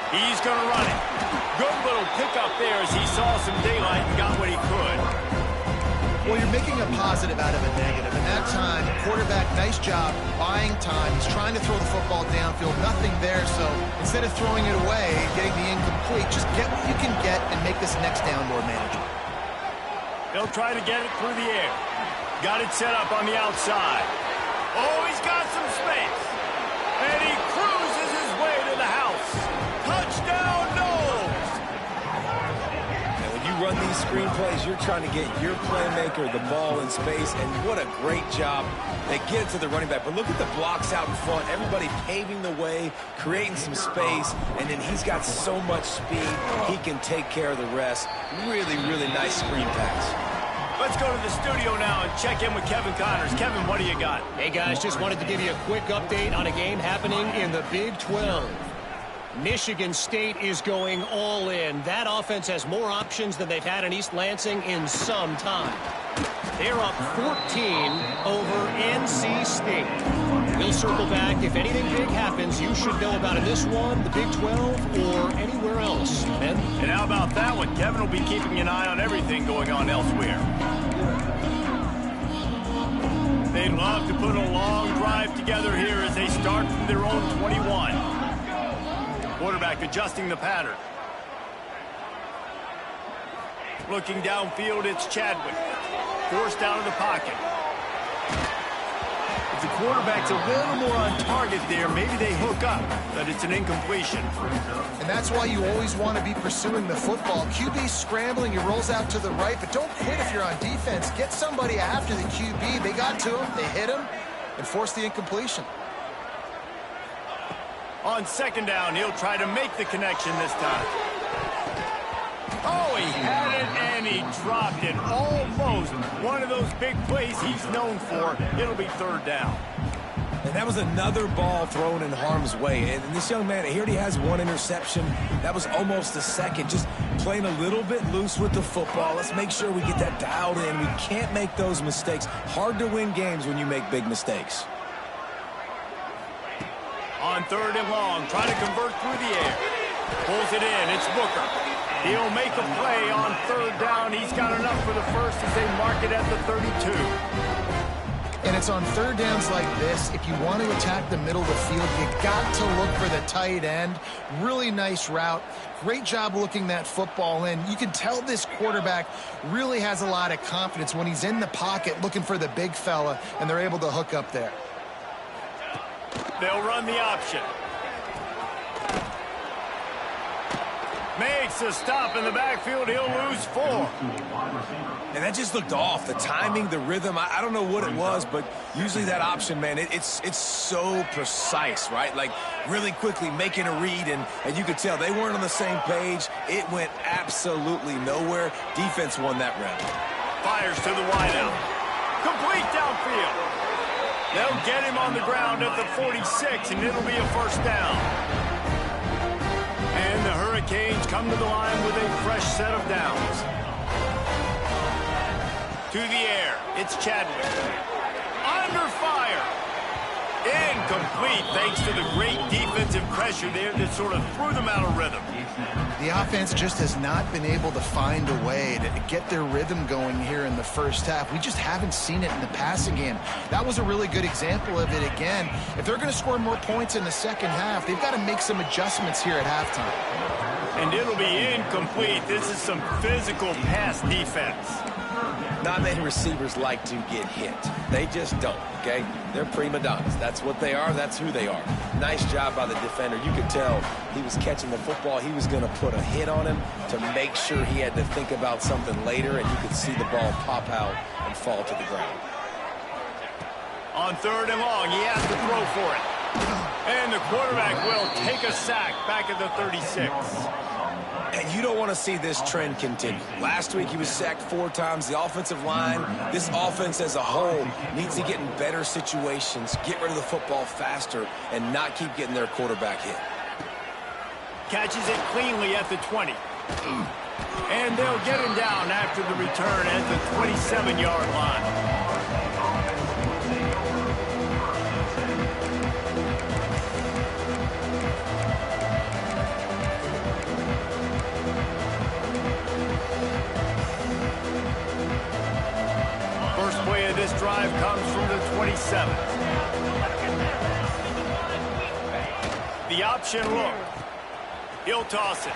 He's going to run it. Good little pickup there as he saw some daylight and got what he could. Well, you're making a positive out of a negative. And that time, quarterback, nice job, buying time. He's trying to throw the football downfield. Nothing there, so instead of throwing it away, getting the incomplete, just get what you can get and make this next down more manageable. He'll try to get it through the air. Got it set up on the outside. Oh, he's got some space. And he cruises his way to the house. Touchdown, Noles! Run these screen plays, you're trying to get your playmaker the ball in space, and what a great job. They get it to the running back, but look at the blocks out in front. Everybody paving the way, creating some space, and then he's got so much speed, he can take care of the rest. Really, really nice screen pass. Let's go to the studio now and check in with Kevin Connors. Kevin, what do you got? Hey, guys, just wanted to give you a quick update on a game happening in the Big 12. Michigan State is going all in. That offense has more options than they've had in East Lansing in some time. They're up 14 over NC State. We'll circle back. If anything big happens, you should know about in this one, the Big 12, or anywhere else. Ben? And how about that one? Kevin will be keeping an eye on everything going on elsewhere. They'd love to put a long drive together here as they start from their own 21. Quarterback adjusting the pattern. Looking downfield, it's Chadwick. Forced out of the pocket. If the quarterback's a little more on target there, maybe they hook up, but it's an incompletion. And that's why you always want to be pursuing the football. QB's scrambling, he rolls out to the right, but don't quit if you're on defense. Get somebody after the QB. They got to him, they hit him, and forced the incompletion. On second down, he'll try to make the connection this time. Oh, he had it, and he dropped it. Almost one of those big plays he's known for. It'll be third down. And that was another ball thrown in harm's way. And this young man, he already has one interception. That was almost a second. Just playing a little bit loose with the football. Let's make sure we get that dialed in. We can't make those mistakes. Hard to win games when you make big mistakes. On third and long, trying to convert through the air. Pulls it in, it's Booker. He'll make a play on third down. He's got enough for the first as they mark it at the 32. And it's on third downs like this, if you want to attack the middle of the field, you got to look for the tight end. Really nice route. Great job looking that football in. You can tell this quarterback really has a lot of confidence when he's in the pocket looking for the big fella, and they're able to hook up there. They'll run the option. Makes a stop in the backfield. He'll lose 4. And that just looked off. The timing, the rhythm, I don't know what it was, but usually that option, man, it's so precise, right? Like really quickly making a read, and you could tell they weren't on the same page. It went absolutely nowhere. Defense won that round. Fires to the wideout. Complete downfield. They'll get him on the ground at the 46, and it'll be a first down. And the Hurricanes come to the line with a fresh set of downs. To the air, it's Chadwick. Under fire. Incomplete thanks to the great defensive pressure there that sort of threw them out of rhythm. The offense just has not been able to find a way to get their rhythm going here in the first half. We just haven't seen it in the passing game. That was a really good example of it again. If they're going to score more points in the second half, they've got to make some adjustments here at halftime. And it'll be incomplete. This is some physical pass defense. Not many receivers like to get hit. They just don't, okay? They're prima donnas. That's what they are. That's who they are. Nice job by the defender. You could tell he was catching the football. He was going to put a hit on him to make sure he had to think about something later, and you could see the ball pop out and fall to the ground. On 3rd and long, he has to throw for it. And the quarterback will take a sack back at the 36. And you don't want to see this trend continue. Last week he was sacked 4 times. The offensive line, this offense as a whole, needs to get in better situations, get rid of the football faster, and not keep getting their quarterback hit. Catches it cleanly at the 20. And they'll get him down after the return at the 27-yard line. This drive comes from the 27. The option look. He'll toss it.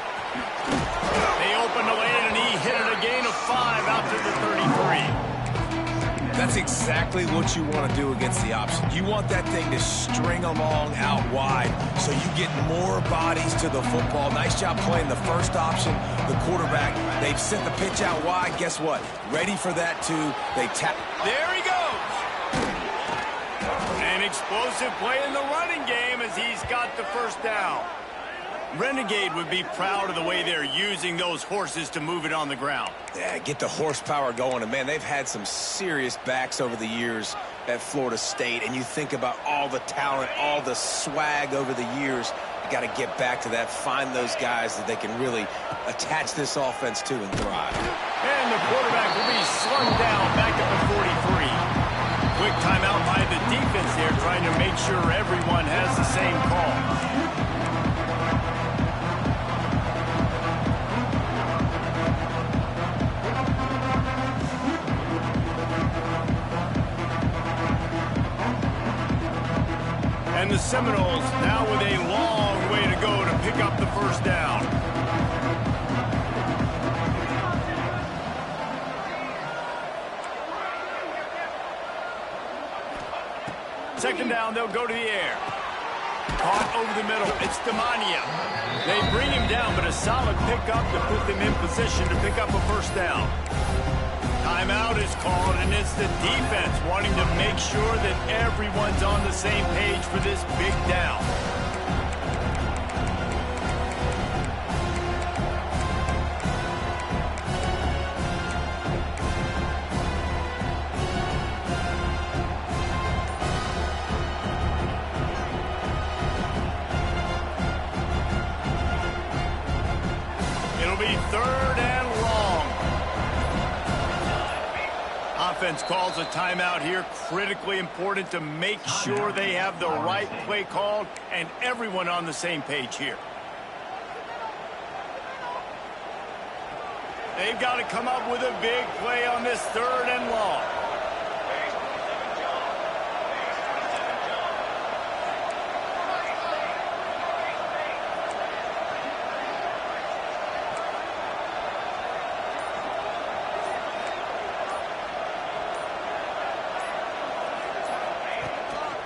They open the lane, and he hit it a gain of 5 out to the 33. That's exactly what you want to do against the option. You want that thing to string along out wide so you get more bodies to the football. Nice job playing the first option, the quarterback. They've sent the pitch out wide. Guess what? Ready for that, too. They tap. There he goes. An explosive play in the running game as he's got the first down. Renegade would be proud of the way they're using those horses to move it on the ground. Yeah, get the horsepower going. And, man, they've had some serious backs over the years at Florida State. And you think about all the talent, all the swag over the years. You got to get back to that, find those guys that they can really attach this offense to and thrive. And the quarterback will be slung down back at the 43. Quick timeout by the defense there, trying to make sure everyone has the same call. And the Seminoles now with a long way to go to pick up the first down. Second down, they'll go to the air. Caught over the middle. It's Demania. They bring him down, but a solid pickup to put them in position to pick up a first down. Timeout is called, and it's the defense wanting to make sure that everyone's on the same page for this big down. It'll be 3rd and long. Offense calls a timeout here. Critically important to make sure they have the right play called and everyone on the same page here. They've got to come up with a big play on this 3rd and long.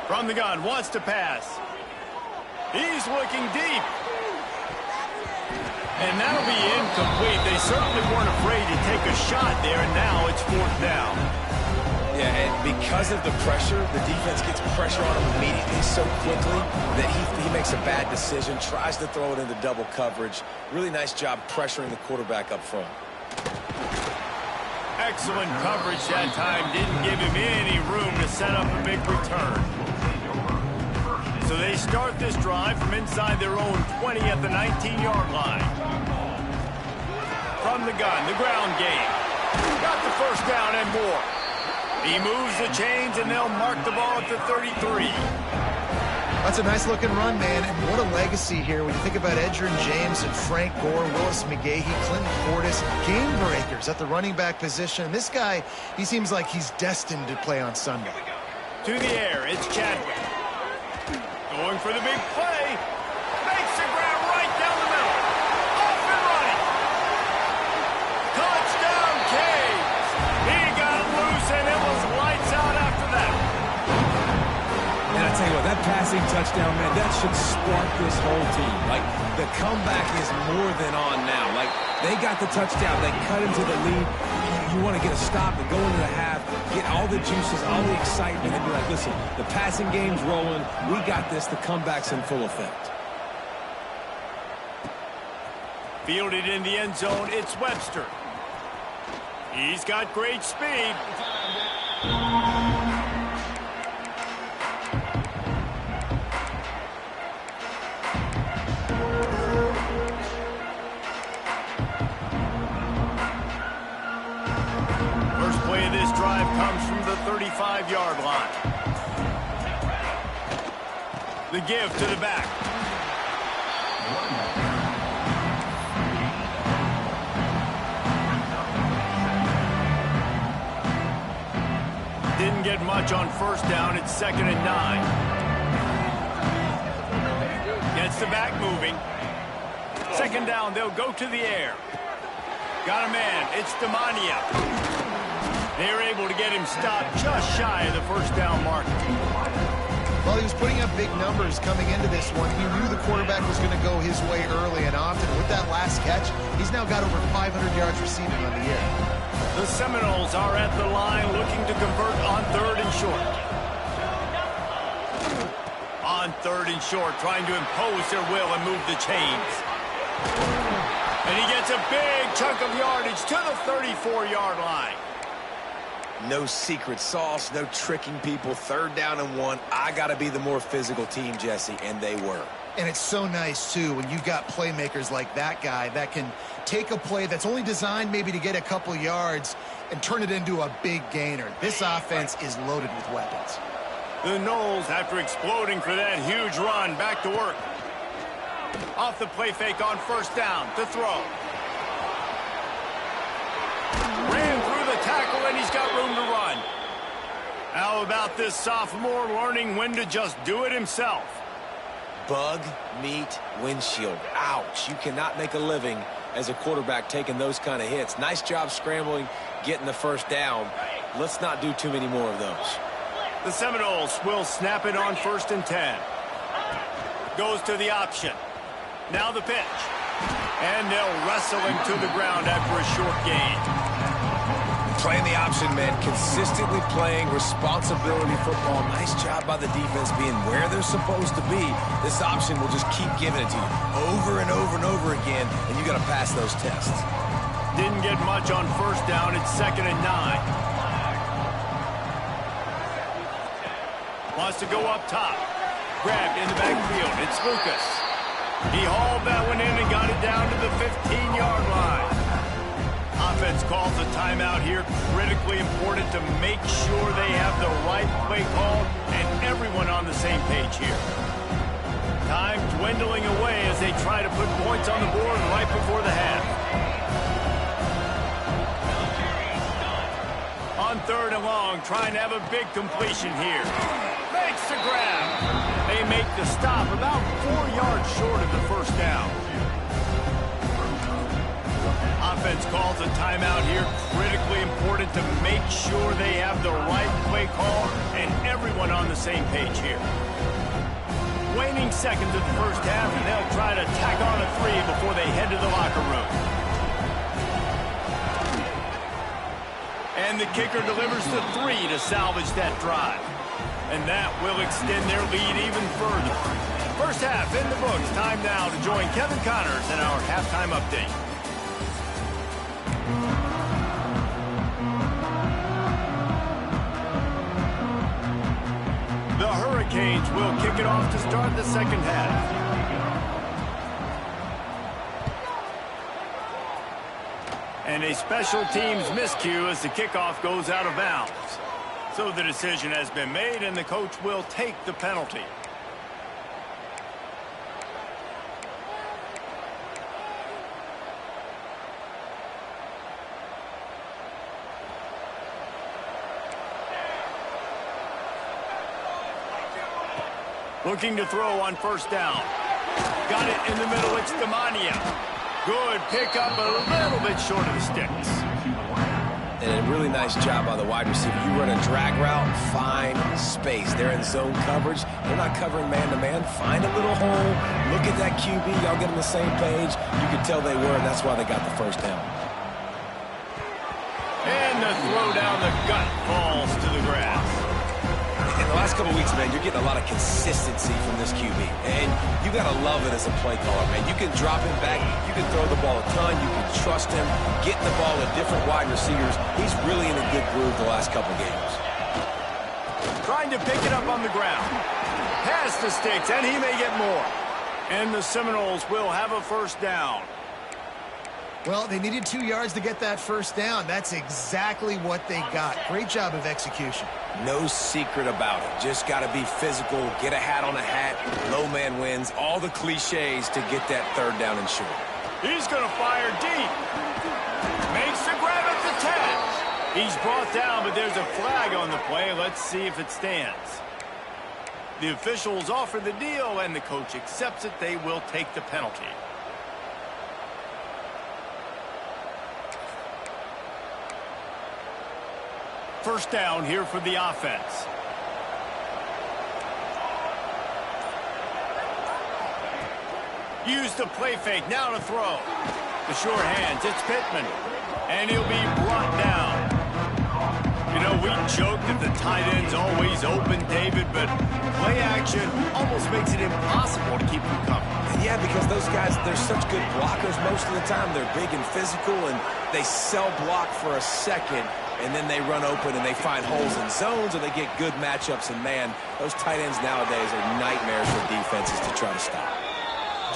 From the gun, wants to pass. He's looking deep. And that'll be incomplete. They certainly weren't afraid to take a shot there, and now it's 4th down. Yeah, and because of the pressure, the defense gets pressure on him immediately so quickly that he makes a bad decision, tries to throw it into double coverage. Really nice job pressuring the quarterback up front. Excellent coverage that time. Didn't give him any room to set up a big return. So they start this drive from inside their own 20 at the 19-yard line. From the gun, the ground game. Got the first down and more. He moves the chains, and they'll mark the ball at the 33. That's a nice-looking run, man, and what a legacy here when you think about Edgerrin James and Frank Gore, Willis McGahee, Clinton Portis, game breakers at the running back position. This guy, he seems like he's destined to play on Sunday. To the air, it's Chadwick. Going for the big play. Makes the grab right down the middle. Off and tell you what, that passing touchdown, man, that should spark this whole team. Like, the comeback is more than on now. Like, they got the touchdown. They cut into the lead. You want to get a stop and go into the half, get all the juices, all the excitement, and be like, listen, the passing game's rolling. We got this. The comeback's in full effect. Fielded in the end zone, it's Webster. He's got great speed. First play of this drive comes from the 35-yard line. The give to the back. Didn't get much on first down. It's 2nd and 9. Gets the back moving. 2nd down, they'll go to the air. Got a man. It's Demania. They're able to get him stopped just shy of the first down mark. Well, he was putting up big numbers coming into this one. He knew the quarterback was going to go his way early and often. With that last catch, he's now got over 500 yards receiving on the year. The Seminoles are at the line looking to convert on 3rd and short. On 3rd and short, trying to impose their will and move the chains. And he gets a big chunk of yardage to the 34-yard line. No secret sauce, no tricking people. 3rd down and 1. I got to be the more physical team, Jesse, and they were. And it's so nice, too, when you've got playmakers like that guy that can take a play that's only designed maybe to get a couple yards and turn it into a big gainer. This offense is loaded with weapons. The Noles, after exploding for that huge run, back to work. Off the play fake on 1st down to throw. Ran through the tackle, and he's got room to run. How about this sophomore learning when to just do it himself? Bug, meat, windshield. Ouch. You cannot make a living as a quarterback taking those kind of hits. Nice job scrambling, getting the 1st down. Let's not do too many more of those. The Seminoles will snap it on 1st and 10. Goes to the option. Now the pitch. And they'll wrestle him to the ground after a short gain. Playing the option, man. Consistently playing responsibility football. Nice job by the defense being where they're supposed to be. This option will just keep giving it to you over and over and over again, and you got to pass those tests. Didn't get much on 1st down. It's 2nd and 9. Wants to go up top. Grabbed in the backfield. It's Lucas. He hauled that one in and got it down to the 15-yard line. Offense calls a timeout here. Critically important to make sure they have the right play call and everyone on the same page here. Time dwindling away as they try to put points on the board right before the half. On 3rd and long, trying to have a big completion here. Makes the grab. They make the stop about 4 yards short of the 1st down. Offense calls a timeout here. Critically important to make sure they have the right play call and everyone on the same page here. Waning seconds of the 1st half, and they'll try to tack on a 3 before they head to the locker room. And the kicker delivers the 3 to salvage that drive. And that will extend their lead even further. 1st half in the books. Time now to join Kevin Connors in our halftime update. The Hurricanes will kick it off to start the 2nd half. And a special teams miscue as the kickoff goes out of bounds. So the decision has been made, and the coach will take the penalty. Looking to throw on 1st down. Got it in the middle. It's Demania. Good pickup, a little bit short of the sticks. And a really nice job by the wide receiver. You run a drag route, find space. They're in zone coverage. They're not covering man-to-man. Find a little hole. Look at that QB. Y'all get on the same page. You can tell they were, and that's why they got the first down. And the throw down the gut falls to the grass. In the last couple of weeks, man, you're getting a lot of consistency from this QB. And you got to love it as a play caller, man. You can drop him back. You can throw the ball a ton. You can trust him. Getting the ball to different wide receivers. He's really in a good groove the last couple of games. Trying to pick it up on the ground. Pass the sticks, and he may get more. And the Seminoles will have a first down. Well, they needed 2 yards to get that first down. That's exactly what they got. Great job of execution. No secret about it. Just got to be physical, get a hat on a hat, low man wins, all the cliches to get that third down and short. He's going to fire deep. Makes the grab at the 10. He's brought down, but there's a flag on the play. Let's see if it stands. The officials offer the deal, and the coach accepts it. They will take the penalty. First down here for the offense. Use the play fake. Now to throw. The short hands. It's Pittman. And he'll be brought down. You know, we joke that the tight end's always open, David, but play action almost makes it impossible to keep them coming. Yeah, because those guys, they're such good blockers most of the time. They're big and physical, and they sell block for a second, and then they run open and they find holes in zones, or they get good matchups. And, man, those tight ends nowadays are nightmares for defenses to try to stop.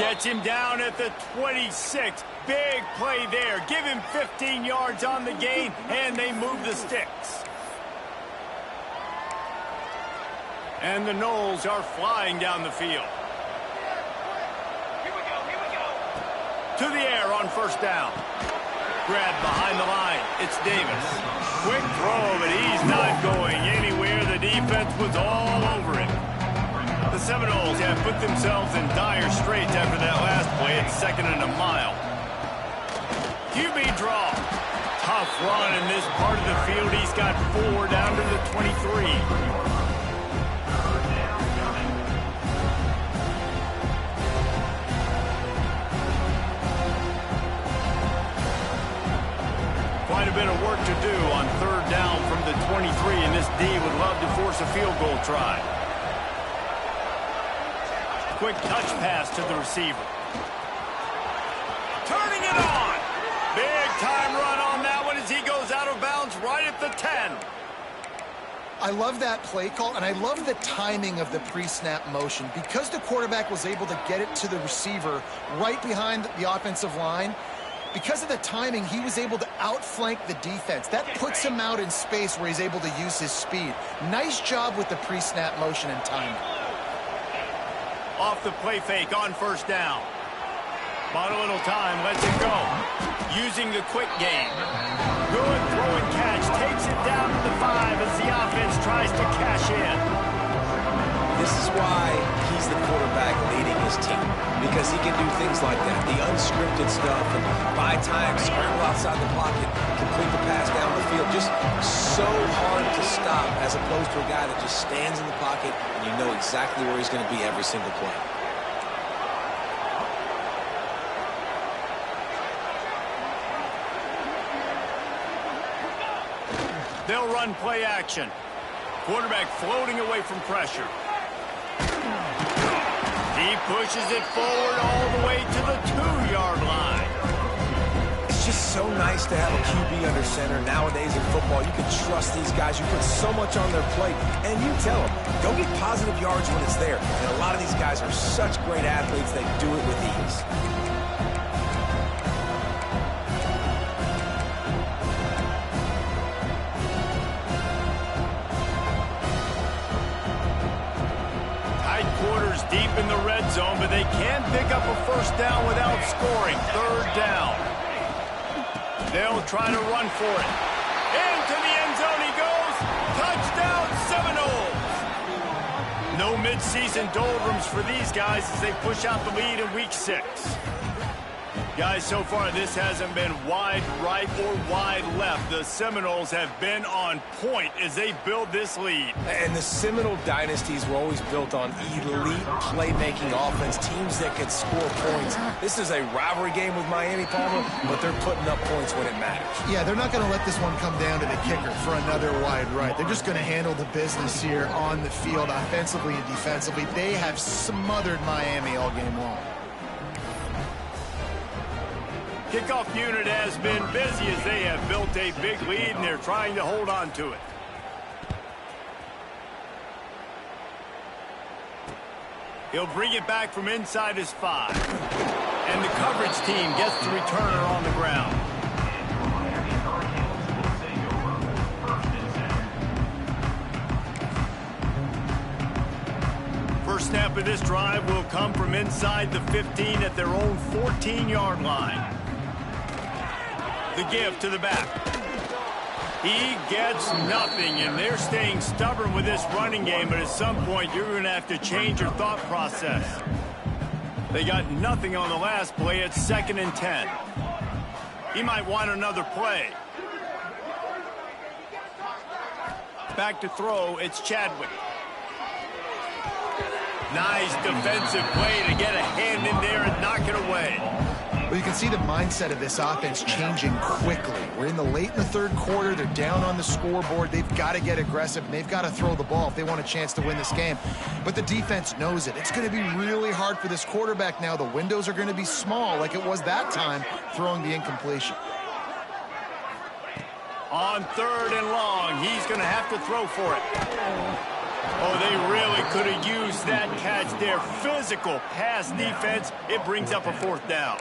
Gets him down at the 26. Big play there. Give him 15 yards on the gain, and they move the sticks. And the Noles are flying down the field. Here we go. To the air on first down. Grab behind the line. It's Davis. Quick throw, but he's not going anywhere. The defense was all over him. The Seminoles have put themselves in dire straits after that last play. It's 2nd and a mile. QB draw. Tough run in this part of the field. He's got 4 down to the 23. Quite a bit of work to do on 3rd down from the 23, and this D would love to force a field goal try. Quick touch pass to the receiver. Turning it on. Big time run on that one as he goes out of bounds right at the 10. I love that play call, and I love the timing of the pre-snap motion. Because the quarterback was able to get it to the receiver right behind the offensive line, because of the timing, he was able to outflank the defense. That puts him out in space where he's able to use his speed. Nice job with the pre-snap motion and timing. Off the play fake on first down. Bought a little time, lets it go. Using the quick game. Good throw and catch. Takes it down to the 5 as the offense tries to cash in. This is why he's the quarterback leading his team, because he can do things like that, the unscripted stuff, and buy time, scramble outside the pocket, complete the pass down the field. Just so hard to stop as opposed to a guy that just stands in the pocket and you know exactly where he's going to be every single play. They'll run play action. Quarterback floating away from pressure. He pushes it forward all the way to the 2-yard line. It's just so nice to have a QB under center. Nowadays in football, you can trust these guys. You put so much on their plate, and you tell them, go get positive yards when it's there. And a lot of these guys are such great athletes, they do it with ease. Deep in the red zone, but they can't pick up a first down without scoring. 3rd down. They'll try to run for it. Into the end zone he goes. Touchdown Seminoles. No midseason doldrums for these guys as they push out the lead in week 6. Guys, so far this hasn't been wide right or wide left. The Seminoles have been on point as they build this lead. And the Seminole dynasties were always built on elite playmaking offense, teams that could score points. This is a rivalry game with Miami, Palmer, but they're putting up points when it matters. Yeah, they're not going to let this one come down to the kicker for another wide right. They're just going to handle the business here on the field, offensively and defensively. They have smothered Miami all game long. Kickoff unit has been busy as they have built a big lead, and they're trying to hold on to it. He'll bring it back from inside his 5. And the coverage team gets the returner on the ground. First snap of this drive will come from inside the 15 at their own 14-yard line. The give to the back. He gets nothing, and they're staying stubborn with this running game, but at some point you're going to have to change your thought process. They got nothing on the last play. It's 2nd and 10. He might want another play. Back to throw, it's Chadwick. Nice defensive play to get a hand in there and knock it away. Well, you can see the mindset of this offense changing quickly. We're in the late in the 3rd quarter. They're down on the scoreboard. They've got to get aggressive, and they've got to throw the ball if they want a chance to win this game. But the defense knows it. It's going to be really hard for this quarterback now. The windows are going to be small like it was that time throwing the incompletion. On 3rd and long, he's going to have to throw for it. Oh, they really could have used that catch there. Physical pass defense. It brings up a 4th down.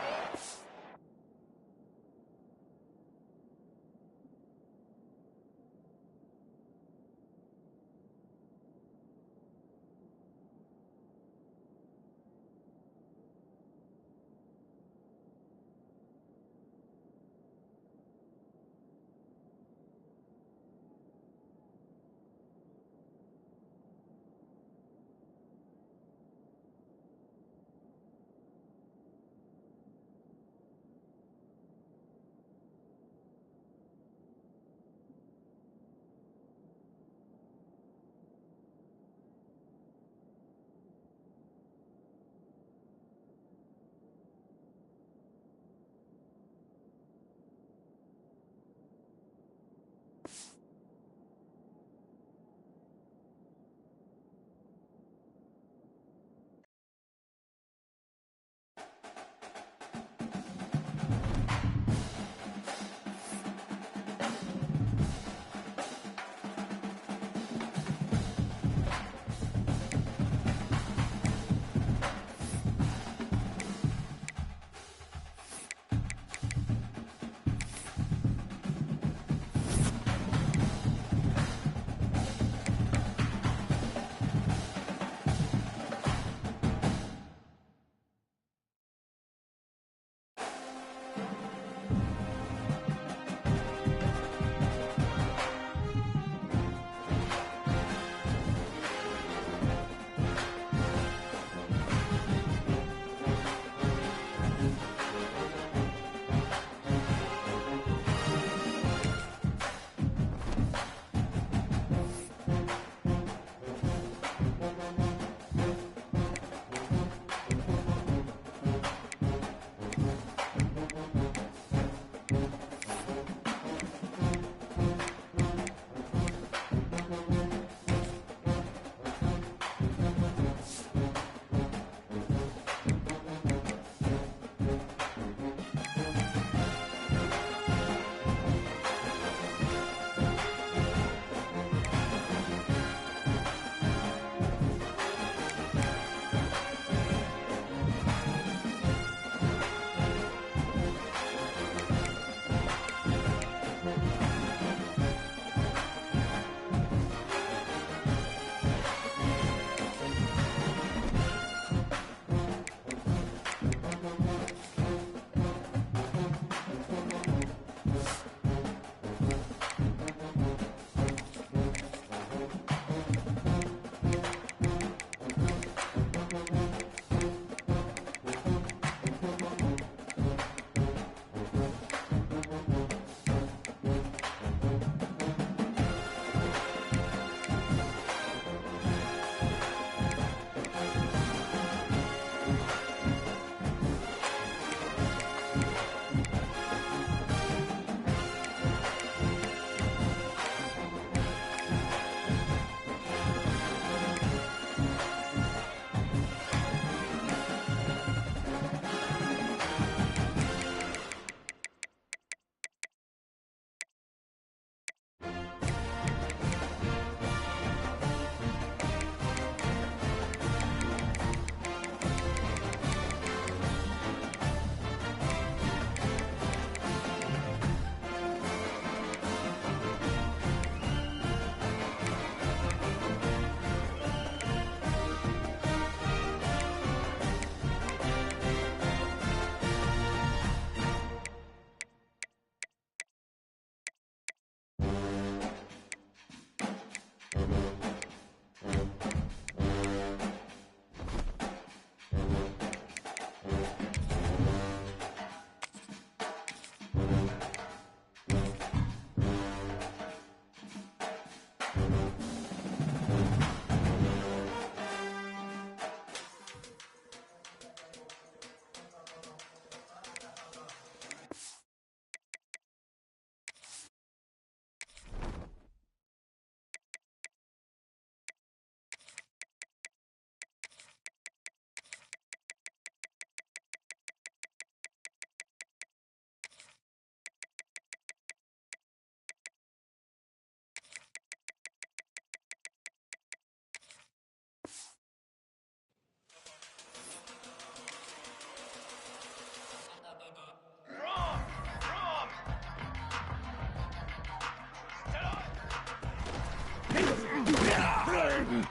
Charcoal!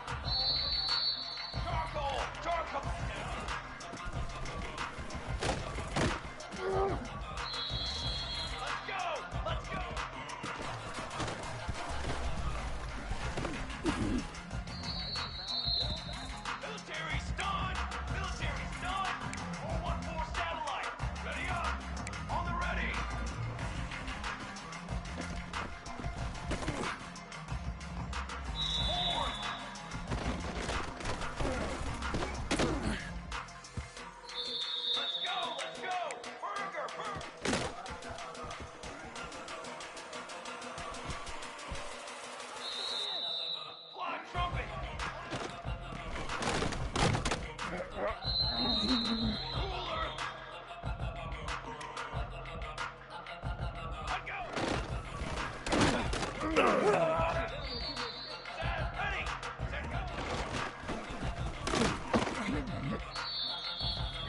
Charcoal! Let's go! Let's go! Military stun! Military stun! 414 satellite! Ready up! On the ready! Let's go! Let's go! Burger! Burger! Fly trumpet! Cooler! Let go! Set, ready! Set, go! Here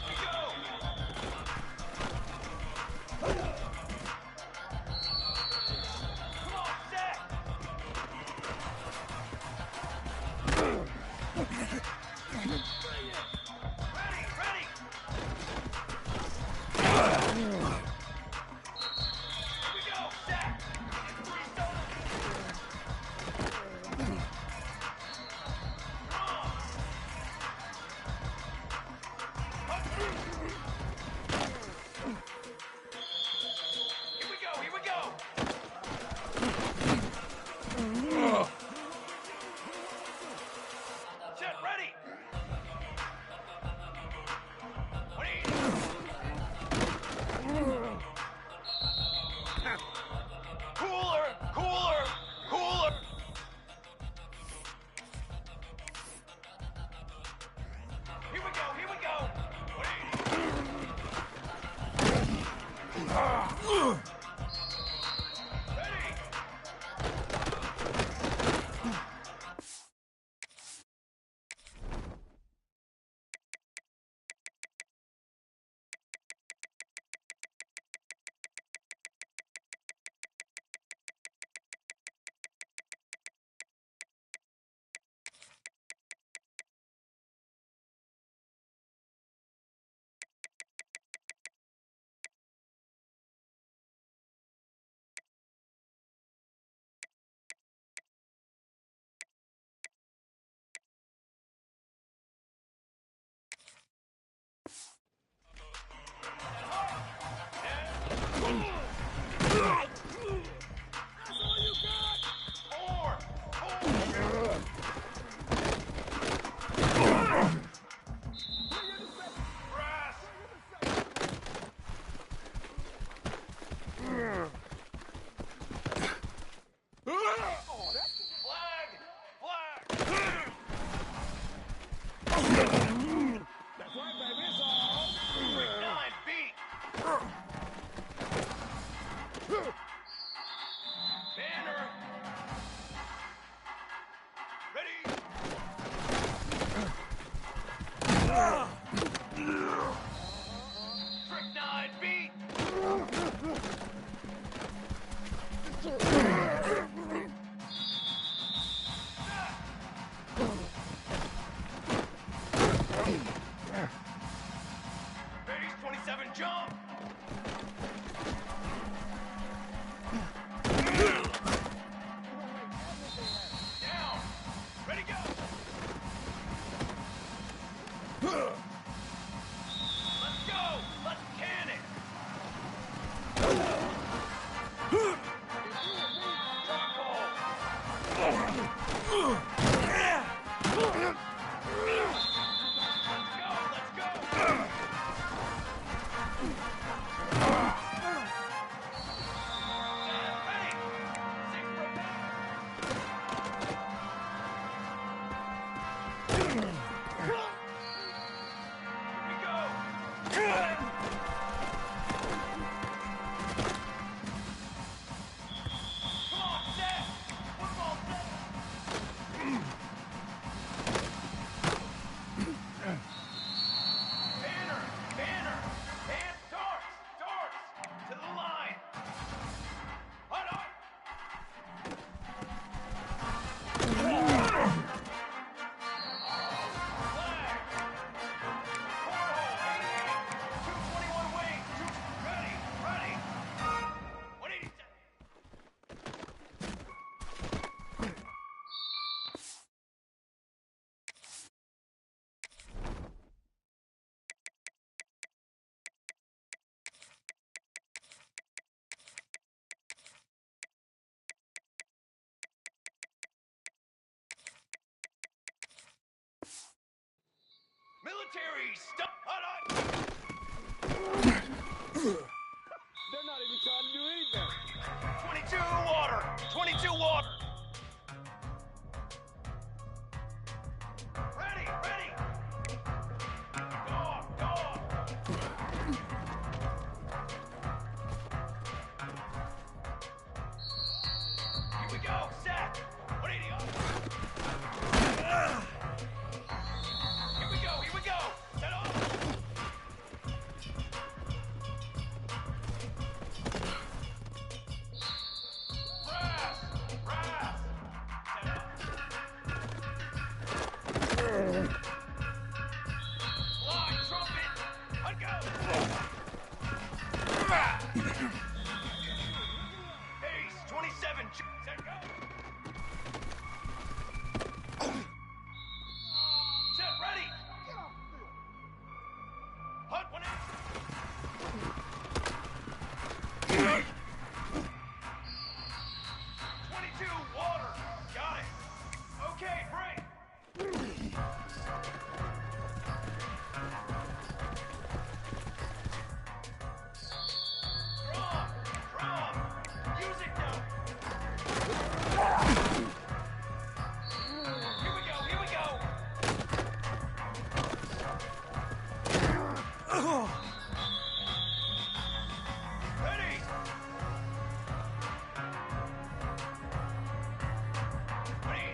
we go! Come on, set! Ready, ready! Here we go, set! Infantry stun! Here we go, here we go! Set, ready! Wait! Cooler! Cooler! Cooler! Here we go, here we go! Wait! Ready! Four! Brass! Flag! Flag! Quick 9 beat! Banner! Ready! Trick 9 beat! Ready's 27 jump! Down! Ready, go! Let's go! Let's can it! Charcoal! Let's go! Let's go! Ready! 6 prepare! Here we go! Come on, set! Football set! Military stop. They're not even trying to do anything. 22 water. 22 water. Ready, ready. Go, go. Here we go. Set. 180 up. Here we go. Here we go. Set off. Brass. Brass. Set up. Line, trumpet. Let go. Ace, 27. Set go. Set ready. Hunt 22 water. Got it. Okay, break. Drum. Drum. Music now. Here we go. Here we go. Ready. Ready.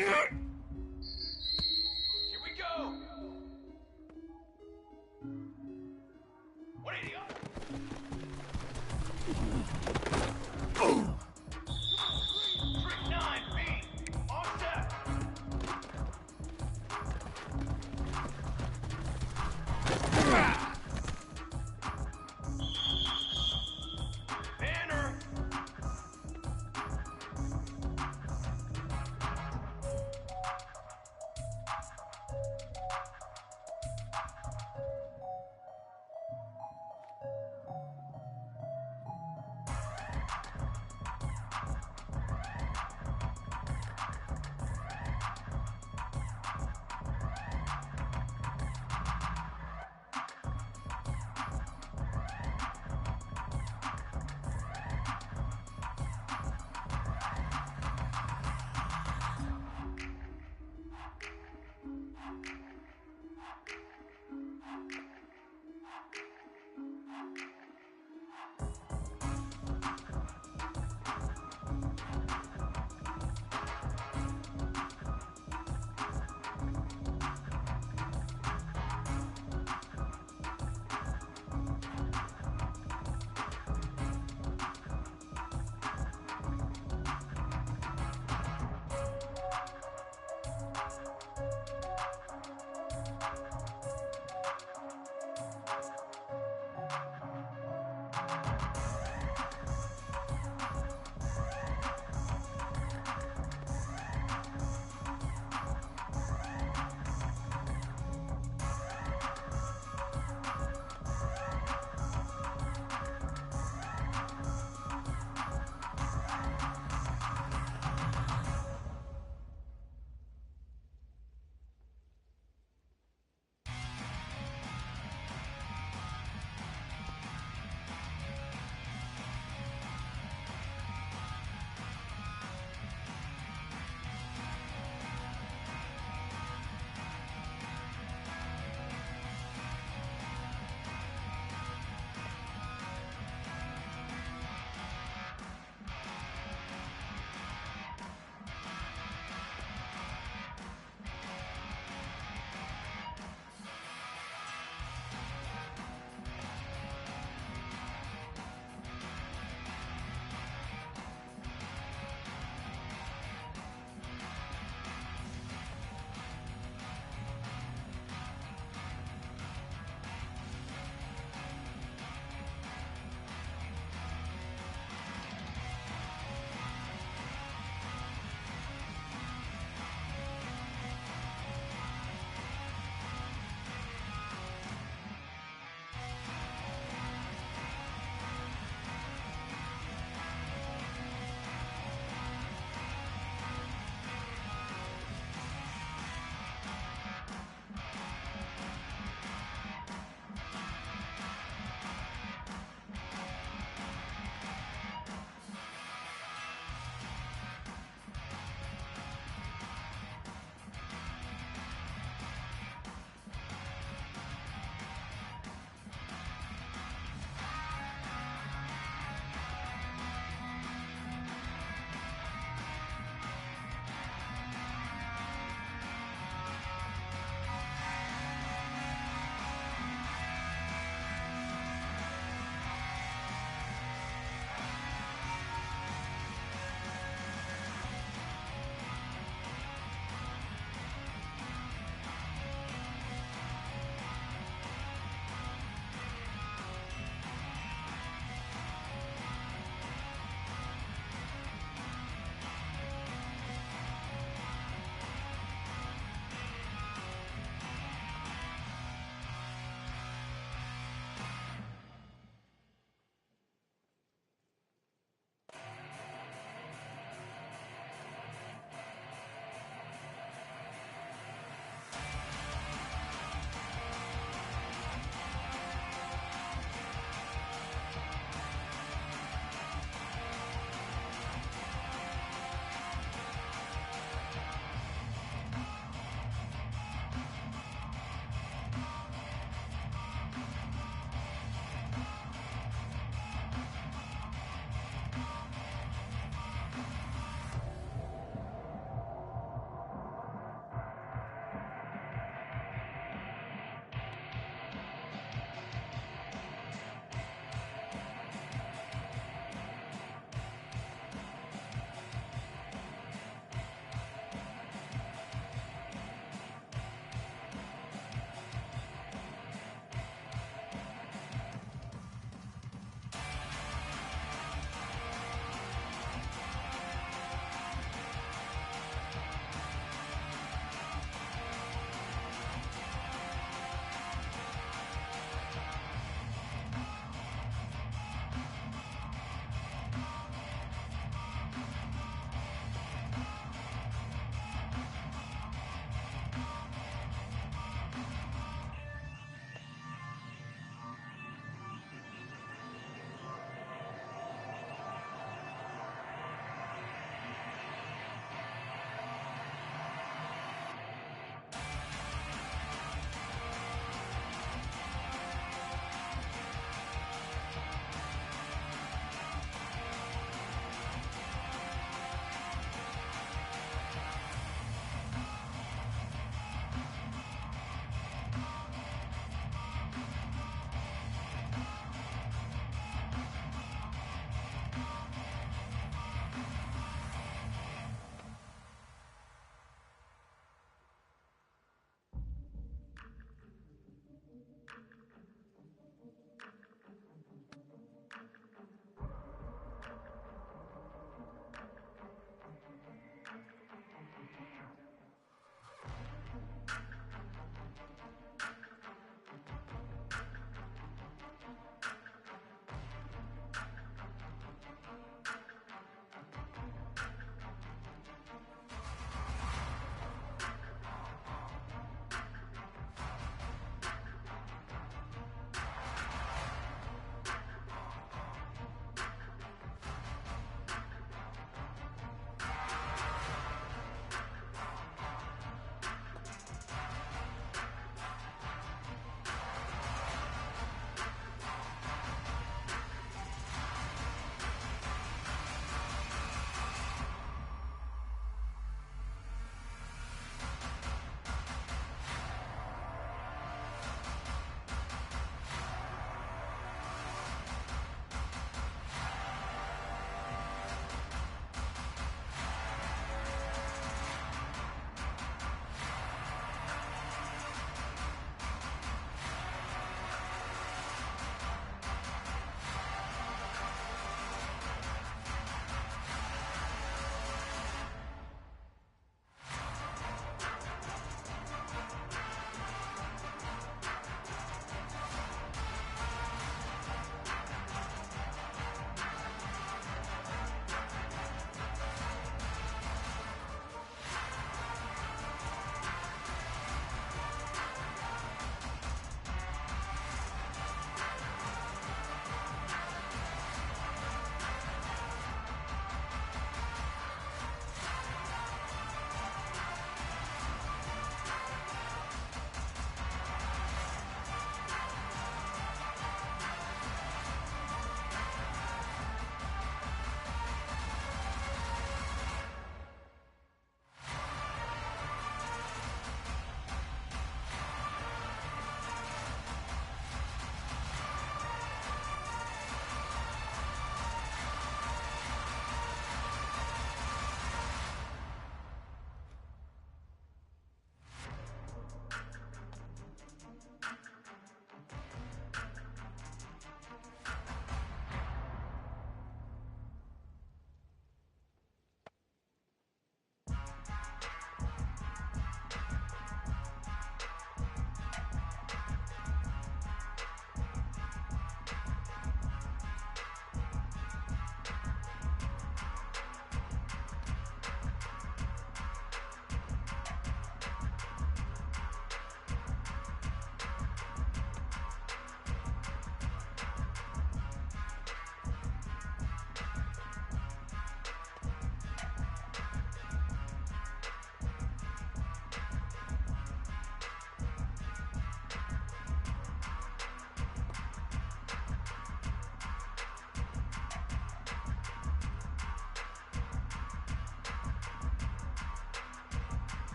Get